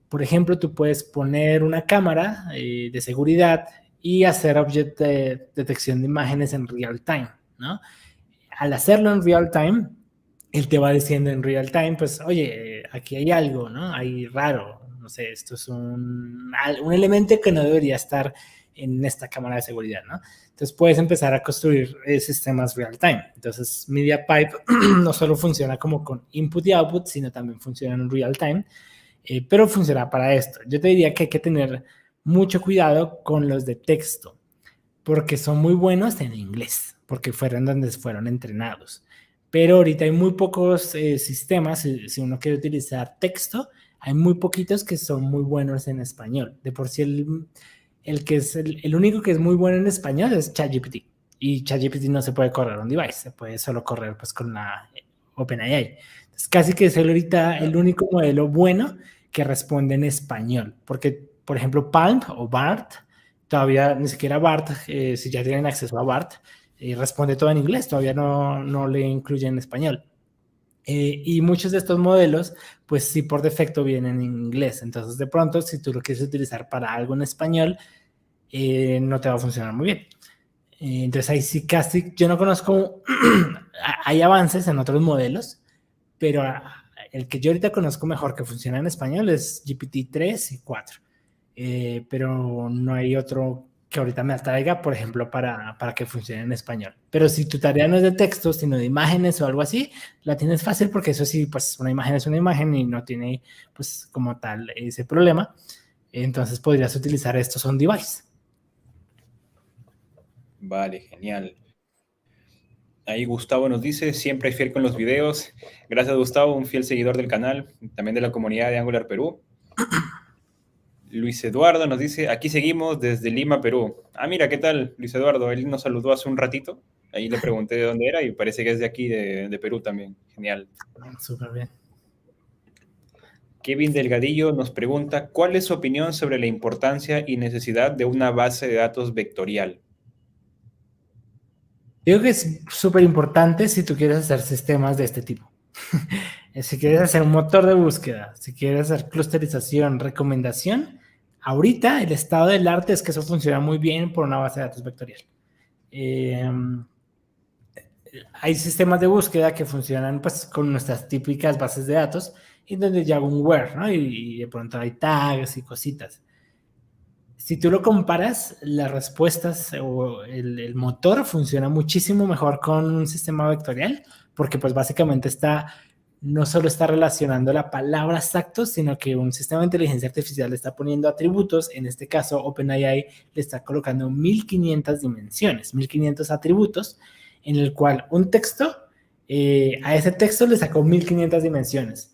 Por ejemplo, tú puedes poner una cámara de seguridad y hacer object de detección de imágenes en real time, ¿no? Al hacerlo en real time, él te va diciendo en real time, pues, oye, aquí hay algo, ¿no? Hay raro, no sé, esto es un elemento que no debería estar en esta cámara de seguridad, ¿no? Entonces puedes empezar a construir sistemas real time. Entonces MediaPipe no solo funciona como con input y output, sino también funciona en real time, pero funciona para esto. Yo te diría que hay que tener mucho cuidado con los de texto, porque son muy buenos en inglés, porque fueron donde fueron entrenados. Pero ahorita hay muy pocos sistemas, si uno quiere utilizar texto, hay muy poquitos que son muy buenos en español. De por sí el que es el único que es muy bueno en español es ChatGPT. Y ChatGPT no se puede correr on device, se puede solo correr pues con la OpenAI. Entonces, casi que es ahorita el único modelo bueno que responde en español. Porque, por ejemplo, Palm o BART, todavía ni siquiera BART, si ya tienen acceso a BART, responde todo en inglés, todavía no le incluye en español. Y muchos de estos modelos, pues sí, por defecto vienen en inglés. Entonces, de pronto, si tú lo quieres utilizar para algo en español, no te va a funcionar muy bien. Entonces, ahí sí casi, yo no conozco, hay avances en otros modelos, pero el que yo ahorita conozco mejor que funciona en español es GPT-3 y 4. Pero no hay otro que ahorita me atraiga, por ejemplo, para que funcione en español. Pero si tu tarea no es de texto, sino de imágenes o algo así, la tienes fácil porque eso sí, pues una imagen es una imagen y no tiene, pues como tal, ese problema. Entonces podrías utilizar estos on device. Vale, genial. Ahí Gustavo nos dice, siempre fiel con los videos. Gracias, Gustavo, un fiel seguidor del canal, también de la comunidad de Angular Perú. Luis Eduardo nos dice, aquí seguimos desde Lima, Perú. Ah, mira, ¿qué tal, Luis Eduardo? Él nos saludó hace un ratito. Ahí le pregunté de dónde era y parece que es de aquí, de Perú también. Genial. Súper bien. Kevin Delgadillo nos pregunta, ¿cuál es su opinión sobre la importancia y necesidad de una base de datos vectorial? Digo que es súper importante si tú quieres hacer sistemas de este tipo. Si quieres hacer un motor de búsqueda, si quieres hacer clusterización, recomendación, ahorita el estado del arte es que eso funciona muy bien por una base de datos vectorial. Hay sistemas de búsqueda que funcionan pues con nuestras típicas bases de datos y donde ya hago un where, ¿no? Y de pronto hay tags y cositas. Si tú lo comparas, las respuestas o el motor funciona muchísimo mejor con un sistema vectorial porque pues básicamente no solo está relacionando la palabra exactos, sino que un sistema de inteligencia artificial le está poniendo atributos. En este caso, OpenAI le está colocando 1500 dimensiones, 1500 atributos, en el cual un texto, a ese texto le sacó 1500 dimensiones.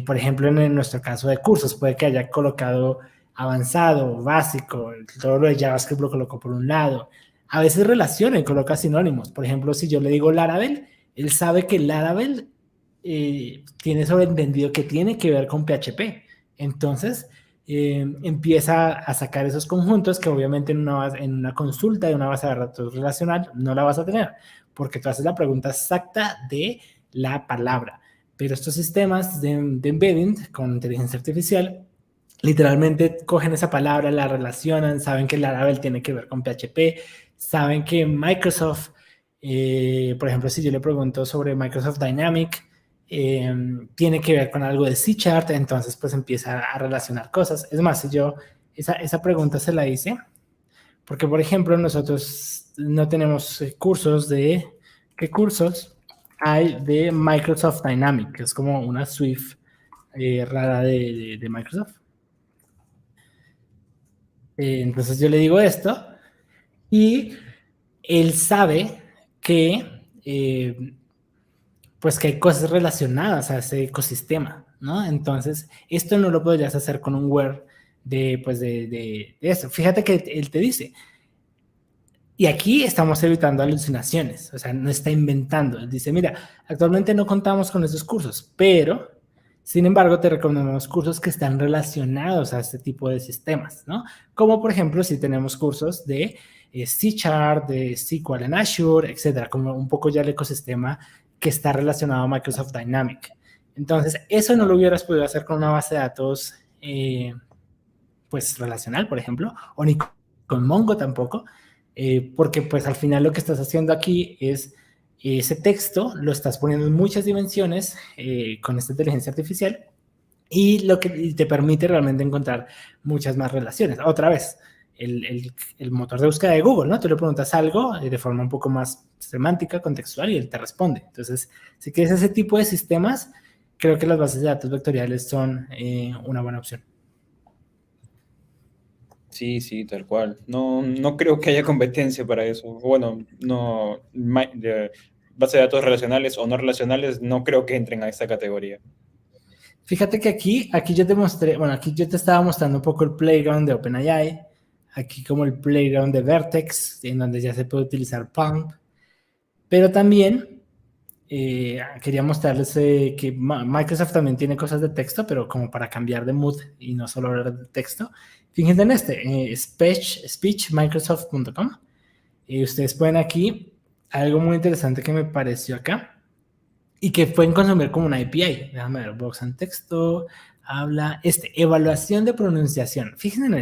Por ejemplo, en nuestro caso de cursos, puede que haya colocado avanzado, básico, todo lo de JavaScript lo colocó por un lado. A veces relaciona y coloca sinónimos. Por ejemplo, si yo le digo Laravel, él sabe que Laravel tiene sobreentendido que tiene que ver con PHP. Entonces, empieza a sacar esos conjuntos que obviamente en una consulta de una base de datos relacional no la vas a tener, porque tú haces la pregunta exacta de la palabra. Pero estos sistemas de embedding con inteligencia artificial literalmente cogen esa palabra, la relacionan, saben que Laravel tiene que ver con PHP, saben que Microsoft, por ejemplo, si yo le pregunto sobre Microsoft Dynamic, tiene que ver con algo de C Chart, entonces pues empieza a relacionar cosas. Es más, si yo esa pregunta se la hice, porque por ejemplo nosotros no tenemos cursos ¿qué cursos hay de Microsoft Dynamic? Que es como una Swift rara de Microsoft. Entonces yo le digo esto y él sabe que, pues que hay cosas relacionadas a ese ecosistema, ¿no? Entonces, esto no lo podrías hacer con un where pues de eso. Fíjate que él te dice, y aquí estamos evitando alucinaciones, o sea, no está inventando. Él dice, mira, actualmente no contamos con esos cursos, pero, sin embargo, te recomendamos cursos que están relacionados a este tipo de sistemas, ¿no? Como, por ejemplo, si tenemos cursos de C Sharp, de SQL en Azure, etcétera, como un poco ya el ecosistema que está relacionado a Microsoft Dynamic. Entonces, eso no lo hubieras podido hacer con una base de datos, pues, relacional, por ejemplo, o ni con Mongo tampoco, porque pues al final lo que estás haciendo aquí es ese texto lo estás poniendo en muchas dimensiones con esta inteligencia artificial y lo que te permite realmente encontrar muchas más relaciones. Otra vez, el motor de búsqueda de Google, ¿no? Tú le preguntas algo de forma un poco más semántica, contextual y él te responde. Entonces, si quieres ese tipo de sistemas, creo que las bases de datos vectoriales son una buena opción. Sí, sí, tal cual. No, no creo que haya competencia para eso. Bueno, no, base de datos relacionales o no relacionales, no creo que entren a esta categoría. Fíjate que aquí yo te mostré, bueno, aquí yo te estaba mostrando un poco el playground de OpenAI, aquí como el playground de Vertex, en donde ya se puede utilizar Pump, pero también quería mostrarles que Microsoft también tiene cosas de texto, pero como para cambiar de mood y no solo hablar de texto. Fíjense en speechmicrosoft.com. Ustedes pueden aquí, algo muy interesante que me pareció acá, y que pueden consumir como una API. Déjame ver, box and texto, habla, evaluación de pronunciación. Fíjense en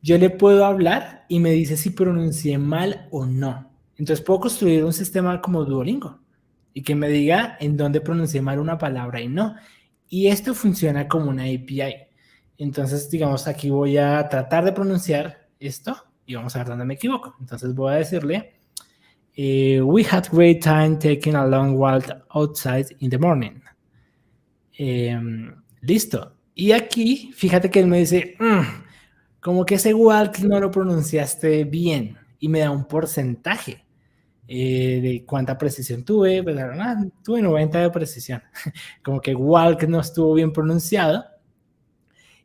yo le puedo hablar y me dice si pronuncié mal o no. Entonces puedo construir un sistema como Duolingo y que me diga en dónde pronuncié mal una palabra y no. Y esto funciona como una API. Entonces, digamos, aquí voy a tratar de pronunciar esto y vamos a ver dónde me equivoco. Entonces voy a decirle, we had great time taking a long walk outside in the morning. Listo. Y aquí, fíjate que él me dice, como que ese walk no lo pronunciaste bien y me da un porcentaje de cuánta precisión tuve. Pues, tuve 90 de precisión. Como que walk no estuvo bien pronunciado.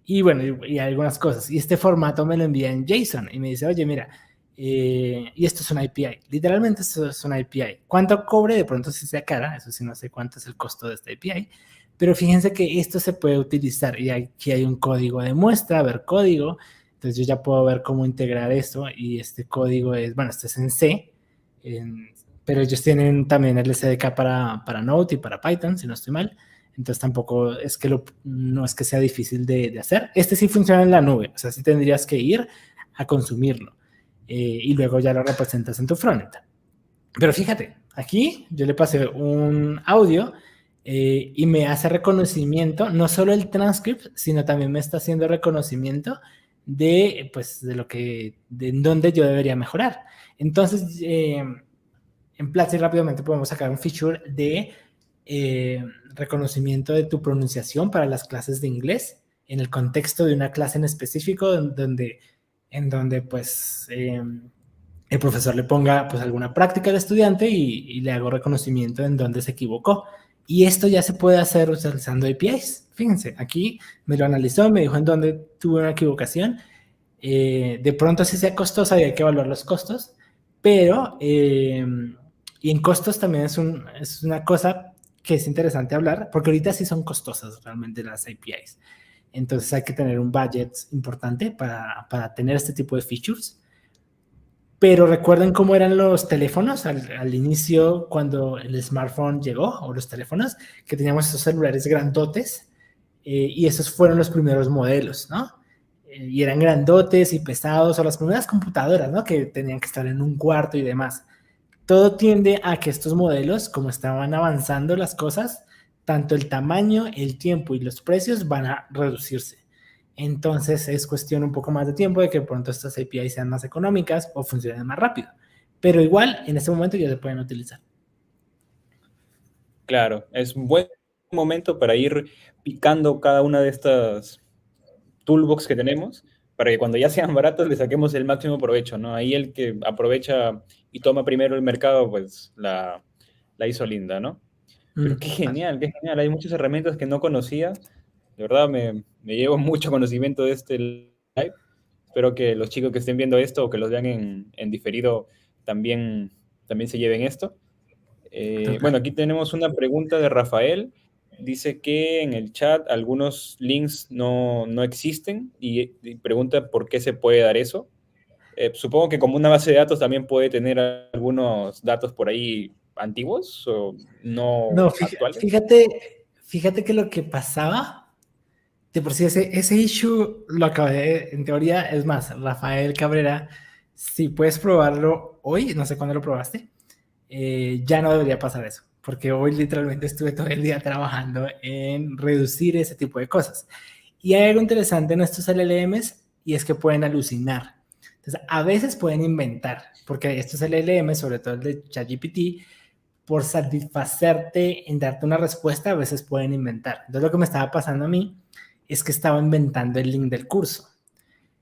Y bueno, y algunas cosas. Y este formato me lo envía en JSON y me dice, oye, mira, y esto es una API. Literalmente esto es una API. ¿Cuánto cobre? De pronto si sea cara, eso sí no sé cuánto es el costo de esta API. Pero fíjense que esto se puede utilizar y aquí hay un código de muestra, ver código. Entonces yo ya puedo ver cómo integrar esto y este código es, bueno, este es en C, pero ellos tienen también el SDK para Node y para Python, si no estoy mal. Entonces tampoco es que no es que sea difícil de hacer. Este sí funciona en la nube, o sea, sí tendrías que ir a consumirlo y luego ya lo representas en tu frontend. Pero fíjate, aquí yo le pasé un audio y me hace reconocimiento, no solo el transcript, sino también me está haciendo reconocimiento de, pues, de en dónde yo debería mejorar. Entonces, en Platzi rápidamente podemos sacar un feature de reconocimiento de tu pronunciación para las clases de inglés en el contexto de una clase en específico en donde pues el profesor le ponga pues alguna práctica al estudiante y le hago reconocimiento en dónde se equivocó. Y esto ya se puede hacer utilizando APIs. Fíjense, aquí me lo analizó, me dijo en dónde tuve una equivocación. De pronto sí sea costosa y hay que evaluar los costos, pero y en costos también es una cosa que es interesante hablar, porque ahorita sí son costosas realmente las APIs. Entonces hay que tener un budget importante para tener este tipo de features. Pero recuerden cómo eran los teléfonos al inicio cuando el smartphone llegó, o los teléfonos, que teníamos esos celulares grandotes, y esos fueron los primeros modelos, ¿no? Y eran grandotes y pesados, o las primeras computadoras, ¿no? Que tenían que estar en un cuarto y demás. Todo tiende a que estos modelos, como estaban avanzando las cosas, tanto el tamaño, el tiempo y los precios van a reducirse. Entonces es cuestión un poco más de tiempo de que pronto estas APIs sean más económicas o funcionen más rápido. Pero igual, en este momento ya se pueden utilizar. Claro, es un buen momento para ir picando cada una de estas toolbox que tenemos, para que cuando ya sean baratos le saquemos el máximo provecho, ¿no? Ahí el que aprovecha y toma primero el mercado, pues la hizo linda, ¿no? Pero qué genial, qué genial. Hay muchas herramientas que no conocía. De verdad, me llevo mucho conocimiento de este live. Espero que los chicos que estén viendo esto o que los vean en diferido también se lleven esto. Bueno, aquí tenemos una pregunta de Rafael. Dice que en el chat algunos links no existen y pregunta por qué se puede dar eso. Supongo que como una base de datos también puede tener algunos datos por ahí antiguos o no actuales. Fíjate que lo que pasaba, de por sí ese issue lo acabé, en teoría, es más, Rafael Cabrera, si puedes probarlo hoy, no sé cuándo lo probaste, ya no debería pasar eso, porque hoy literalmente estuve todo el día trabajando en reducir ese tipo de cosas. Y hay algo interesante en estos LLMs y es que pueden alucinar. Entonces, a veces pueden inventar, porque estos LLMs, sobre todo el de ChatGPT, por satisfacerte en darte una respuesta, a veces pueden inventar. Entonces, lo que me estaba pasando a mí es que estaba inventando el link del curso.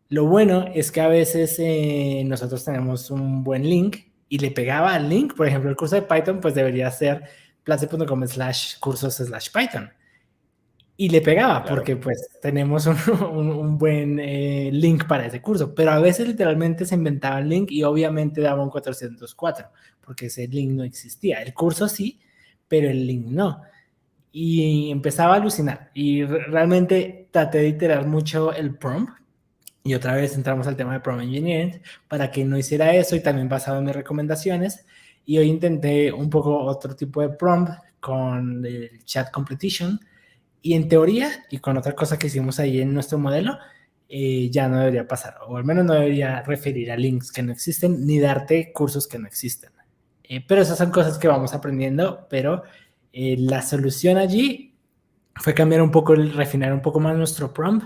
Lo bueno es que a veces nosotros tenemos un buen link y le pegaba al link, por ejemplo, el curso de Python, pues debería ser platzi.com/cursos/Python. Y le pegaba Claro. porque pues tenemos un buen link para ese curso, pero a veces literalmente se inventaba el link y obviamente daba un 404 porque ese link no existía. El curso sí, pero el link no. Y empezaba a alucinar y realmente traté de iterar mucho el prompt y otra vez entramos al tema de prompt engineering para que no hiciera eso y también basado en mis recomendaciones. Y hoy intenté un poco otro tipo de prompt con el chat completion. Y en teoría, y con otra cosa que hicimos ahí en nuestro modelo, ya no debería pasar, o al menos no debería referir a links que no existen, ni darte cursos que no existen. Pero esas son cosas que vamos aprendiendo, pero la solución allí fue cambiar un poco, refinar un poco más nuestro prompt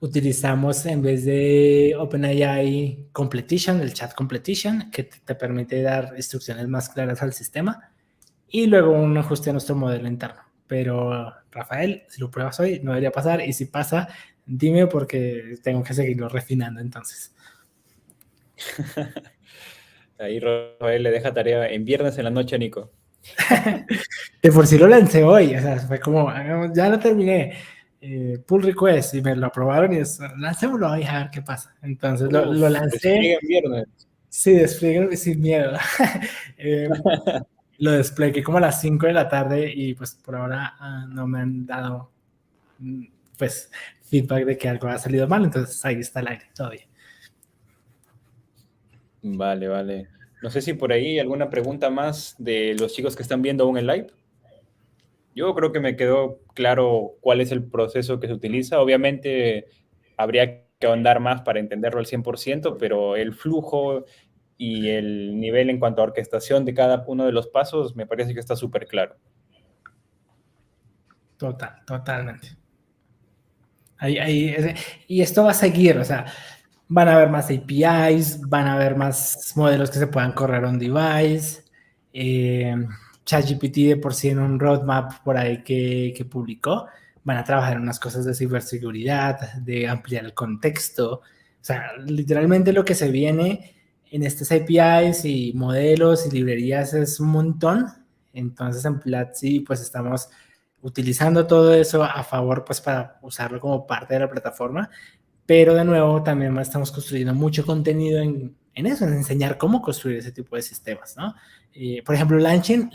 utilizamos en vez de OpenAI Completion, el chat Completion, que te permite dar instrucciones más claras al sistema, y luego un ajuste a nuestro modelo interno. Pero, Rafael, si lo pruebas hoy, no debería pasar, y si pasa, dime porque tengo que seguirlo refinando entonces. Ahí Rafael le deja tarea en viernes en la noche a Nico. De por sí lo lancé hoy, o sea, fue como, ya lo terminé, pull request, y me lo aprobaron y es, lancémoslo hoy a ver qué pasa. Entonces lo lancé, Despliega en viernes. sí, despliegue sin miedo. Lo desplegué como a las 5 de la tarde y pues por ahora no me han dado pues feedback de que algo ha salido mal, entonces ahí está el aire, todo bien. Vale, vale. No sé si por ahí alguna pregunta más de los chicos que están viendo aún el live. Yo creo que me quedó claro cuál es el proceso que se utiliza. Obviamente habría que ahondar más para entenderlo al 100%, pero el flujo y el nivel en cuanto a orquestación de cada uno de los pasos me parece que está súper claro. Totalmente. Y esto va a seguir, o sea, van a haber más APIs, van a haber más modelos que se puedan correr on device. ChatGPT de por sí en un roadmap por ahí que publicó, van a trabajar en unas cosas de ciberseguridad, de ampliar el contexto. O sea, literalmente lo que se viene en estas APIs y modelos y librerías es un montón. Entonces en Platzi pues estamos utilizando todo eso a favor pues para usarlo como parte de la plataforma, pero de nuevo también estamos construyendo mucho contenido en eso, en enseñar cómo construir ese tipo de sistemas, ¿no? Por ejemplo, Langchain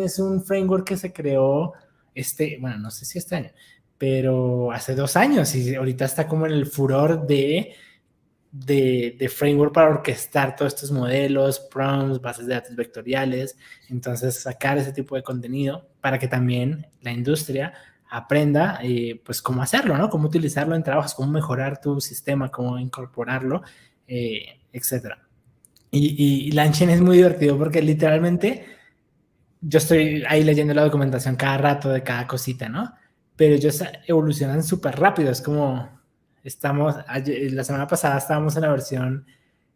es un framework que se creó bueno, no sé si este año, pero hace 2 años y ahorita está como en el furor de framework para orquestar todos estos modelos, prompts, bases de datos vectoriales. Entonces, sacar ese tipo de contenido para que también la industria aprenda, pues, cómo hacerlo, ¿no? Cómo utilizarlo en trabajos, cómo mejorar tu sistema, cómo incorporarlo, etcétera. Y Langchain es muy divertido porque literalmente yo estoy ahí leyendo la documentación cada rato de cada cosita, ¿no? Pero ellos evolucionan súper rápido, es como la semana pasada estábamos en la versión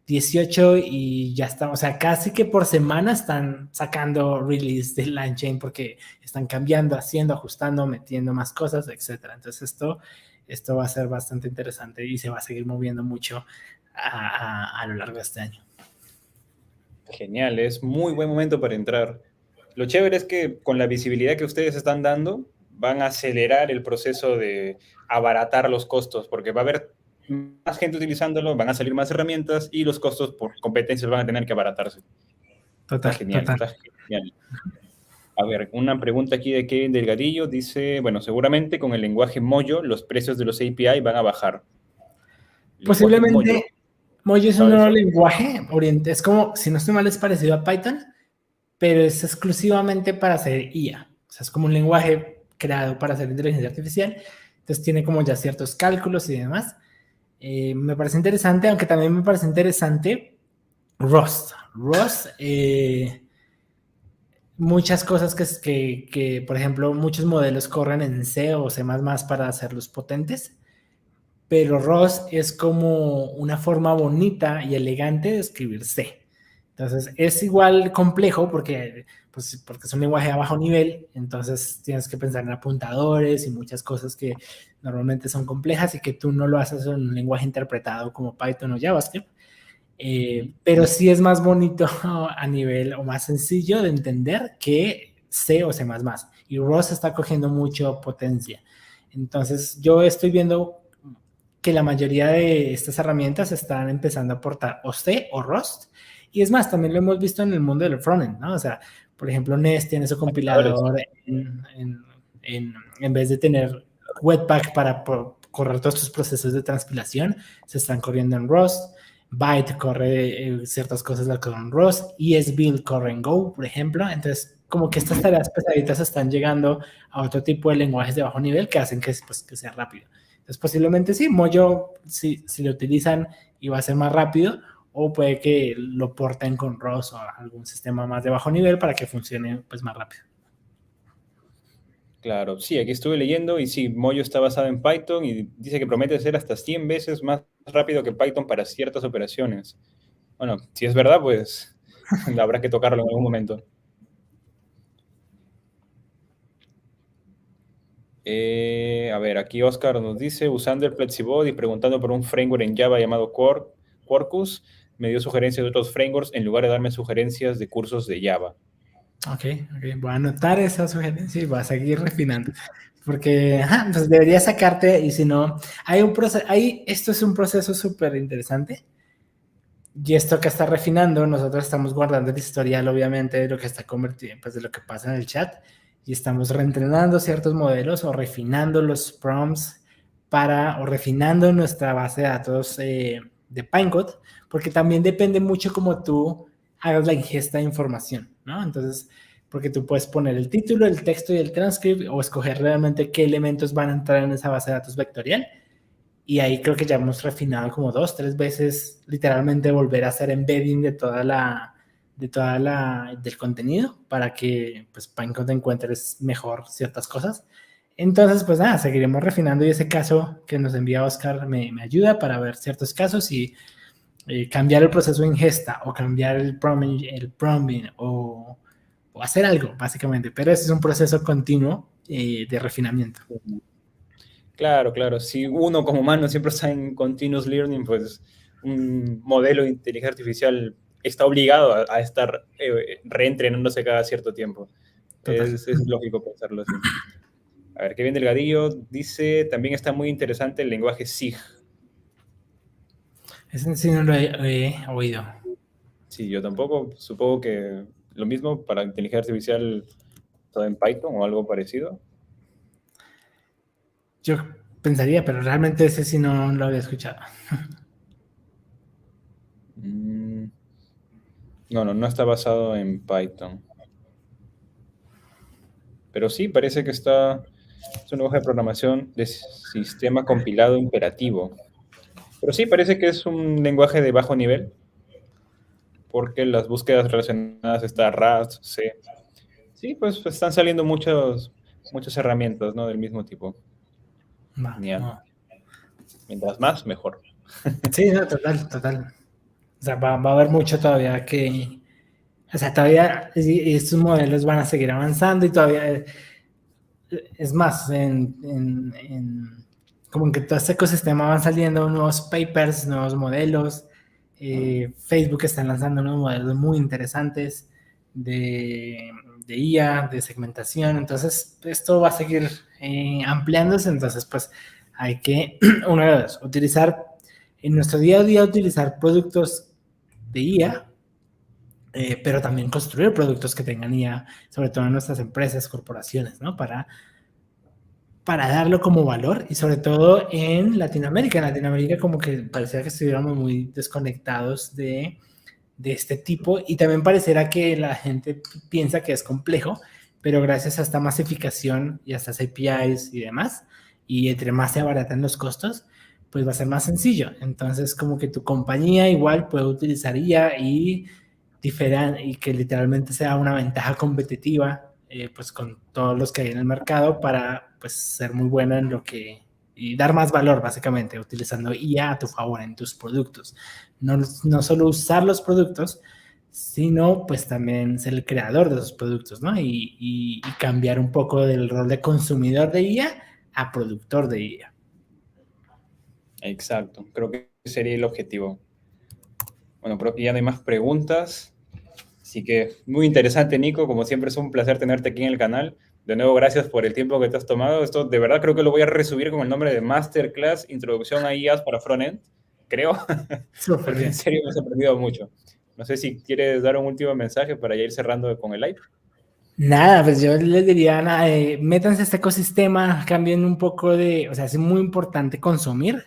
18 y ya estamos, o sea, casi que por semana están sacando release de LangChain porque están cambiando, haciendo, ajustando, metiendo más cosas, etcétera. Entonces esto va a ser bastante interesante y se va a seguir moviendo mucho a lo largo de este año. Genial, es muy buen momento para entrar. Lo chévere es que con la visibilidad que ustedes están dando, van a acelerar el proceso de abaratar los costos, porque va a haber más gente utilizándolo, van a salir más herramientas y los costos por competencias van a tener que abaratarse. Está genial, Total. está genial. A ver, una pregunta aquí de Kevin Delgadillo. Dice, bueno, seguramente con el lenguaje Mojo los precios de los API van a bajar. Lenguaje Mojo. Posiblemente Mojo es un ¿Sabes? nuevo lenguaje, es como, si no estoy mal, es parecido a Python, pero es exclusivamente para hacer IA. O sea, es como un lenguaje creado para hacer inteligencia artificial. Entonces tiene como ya ciertos cálculos y demás. Me parece interesante, aunque también me parece interesante Rust. Muchas cosas que, por ejemplo, muchos modelos corren en C o C++ para hacerlos potentes, pero Rust es como una forma bonita y elegante de escribir C. Entonces, es igual complejo porque es un lenguaje a bajo nivel, entonces tienes que pensar en apuntadores y muchas cosas que normalmente son complejas y que tú no lo haces en un lenguaje interpretado como Python o JavaScript. Pero sí es más bonito a nivel o más sencillo de entender que C o C++. Y Rust está cogiendo mucho potencia. Entonces, yo estoy viendo que la mayoría de estas herramientas están empezando a aportar o C o Rust. Y es más, también lo hemos visto en el mundo del frontend, ¿no? O sea, por ejemplo, Nest tiene su compilador en vez de tener Webpack para correr todos estos procesos de transpilación, se están corriendo en Rust. Byte corre ciertas cosas con Rust, ESBuild corre en Go, por ejemplo. Entonces, como que estas tareas pesaditas están llegando a otro tipo de lenguajes de bajo nivel que hacen que, pues, que sea rápido. Entonces, posiblemente sí, Mojo, si lo utilizan, y va a ser más rápido, o puede que lo porten con ROS o algún sistema más de bajo nivel para que funcione pues más rápido. Claro, sí, aquí estuve leyendo y sí, Mojo está basado en Python y dice que promete ser hasta 100 veces más rápido que Python para ciertas operaciones. Bueno, si es verdad, pues habrá que tocarlo en algún momento. A ver, aquí Oscar nos dice, usando el Plexibot y preguntando por un framework en Java llamado Quarkus, me dio sugerencias de otros frameworks en lugar de darme sugerencias de cursos de Java. Ok, voy a anotar esa sugerencia y voy a seguir refinando. Porque ajá, pues debería sacarte, y si no, hay un proceso, esto es un proceso súper interesante. Y esto que está refinando, nosotros estamos guardando el historial, obviamente, de lo que está convertido, pues de lo que pasa en el chat, y estamos reentrenando ciertos modelos o refinando los prompts o refinando nuestra base de datos de Pinecode, porque también depende mucho cómo tú hagas la ingesta de información, ¿no? Entonces, porque tú puedes poner el título, el texto y el transcript, o escoger realmente qué elementos van a entrar en esa base de datos vectorial. Y ahí creo que ya hemos refinado como 2, 3 veces, literalmente volver a hacer embedding del contenido para que pues Pinecone encuentres mejor ciertas cosas. Entonces, pues nada, seguiremos refinando y ese caso que nos envía Oscar me ayuda para ver ciertos casos y cambiar el proceso de ingesta o cambiar el prompting o hacer algo, básicamente. Pero ese es un proceso continuo de refinamiento. Claro, claro. Si uno como humano siempre está en continuous learning, pues un modelo de inteligencia artificial está obligado a estar reentrenándose cada cierto tiempo. Total. Es lógico pensarlo así. A ver, Kevin Delgadillo dice, también está muy interesante el lenguaje SIG. Ese sí no lo he oído. Sí, yo tampoco. Supongo que lo mismo para inteligencia artificial todo en Python o algo parecido. Yo pensaría, pero realmente ese sí no lo había escuchado. Mm, no está basado en Python. Pero sí, parece que es un lenguaje de programación de sistema compilado imperativo. Pero sí, parece que es un lenguaje de bajo nivel, porque las búsquedas relacionadas está RAS, C. Sí, pues están saliendo muchas herramientas, ¿no? Del mismo tipo. No, Genial. no. Mientras más, mejor. Sí, no, total, total. O sea, va a haber mucho todavía o sea, todavía estos modelos van a seguir avanzando y todavía, es más, como en que todo este ecosistema van saliendo nuevos papers, nuevos modelos. Facebook está lanzando nuevos modelos muy interesantes de IA, de segmentación. Entonces, esto va a seguir ampliándose. Entonces, pues hay que, una vez, utilizar en nuestro día a día, utilizar productos de IA, pero también construir productos que tengan IA, sobre todo en nuestras empresas, corporaciones, ¿no? Para darlo como valor y sobre todo en Latinoamérica. En Latinoamérica como que parecía que estuviéramos muy desconectados de este tipo y también pareciera que la gente piensa que es complejo, pero gracias a esta masificación y a estas APIs y demás, y entre más se abaratan los costos, pues va a ser más sencillo. Entonces como que tu compañía igual puede utilizar IA y que literalmente sea una ventaja competitiva pues con todos los que hay en el mercado para pues ser muy buena en lo que y dar más valor básicamente utilizando IA a tu favor en tus productos. No solo usar los productos, sino pues también ser el creador de esos productos, ¿no? Y cambiar un poco del rol de consumidor de IA a productor de IA. Exacto. Creo que sería el objetivo. Bueno, creo que ya no hay más preguntas. Así que muy interesante, Nico. Como siempre es un placer tenerte aquí en el canal. De nuevo, gracias por el tiempo que te has tomado. Esto de verdad creo que lo voy a resubir con el nombre de Masterclass Introducción a IAs para Frontend, creo, Súper porque en bien. serio me he aprendido mucho. No sé si quieres dar un último mensaje para ya ir cerrando con el live. Nada, pues yo les diría, nada, métanse a este ecosistema, cambien un poco o sea, es muy importante consumir,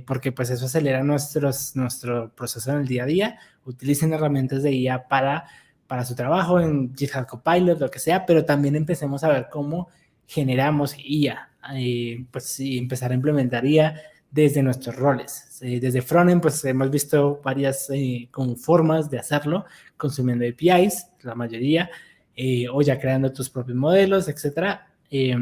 porque pues eso acelera nuestro proceso en el día a día, utilicen herramientas de IA para su trabajo en GitHub Copilot, lo que sea, pero también empecemos a ver cómo generamos IA, pues sí, empezar a implementar IA desde nuestros roles. Desde Frontend, pues hemos visto varias como formas de hacerlo, consumiendo APIs, la mayoría, o ya creando tus propios modelos, etcétera. Y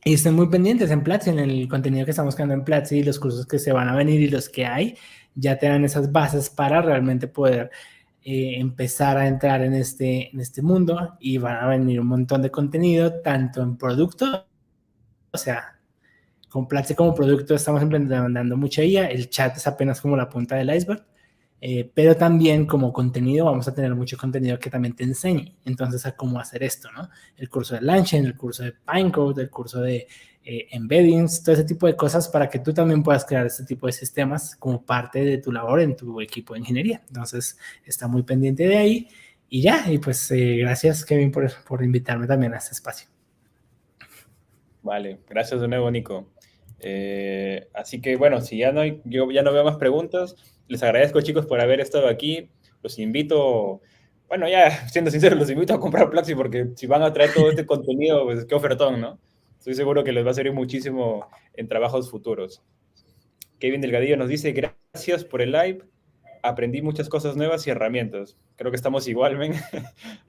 estén muy pendientes en Platzi, en el contenido que estamos creando en Platzi, los cursos que se van a venir y los que hay, ya te dan esas bases para realmente poder empezar a entrar en este mundo, y van a venir un montón de contenido, tanto en producto, o sea, con Platzi como producto estamos implementando mucha IA, el chat es apenas como la punta del iceberg, pero también como contenido vamos a tener mucho contenido que también te enseñe entonces a cómo hacer esto, ¿no? El curso de Langchain, el curso de Pinecode, el curso de embeddings, todo ese tipo de cosas para que tú también puedas crear este tipo de sistemas como parte de tu labor en tu equipo de ingeniería. Entonces, está muy pendiente de ahí. Y ya, y pues gracias, Kevin, por invitarme también a este espacio. Vale, gracias de nuevo, Nico. Así que bueno, si ya no hay, yo ya no veo más preguntas, les agradezco, chicos, por haber estado aquí. Los invito, bueno, ya siendo sincero, los invito a comprar Plaxi porque si van a traer todo este contenido, pues qué ofertón, ¿no? Estoy seguro que les va a servir muchísimo en trabajos futuros. Kevin Delgadillo nos dice, gracias por el live, aprendí muchas cosas nuevas y herramientas. Creo que estamos igual, men.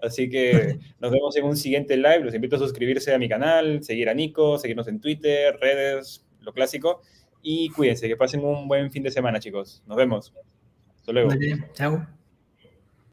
Así que nos vemos en un siguiente live. Los invito a suscribirse a mi canal, seguir a Nico, seguirnos en Twitter, redes, lo clásico. Y cuídense, que pasen un buen fin de semana, chicos. Nos vemos. Hasta luego. Vale, chao.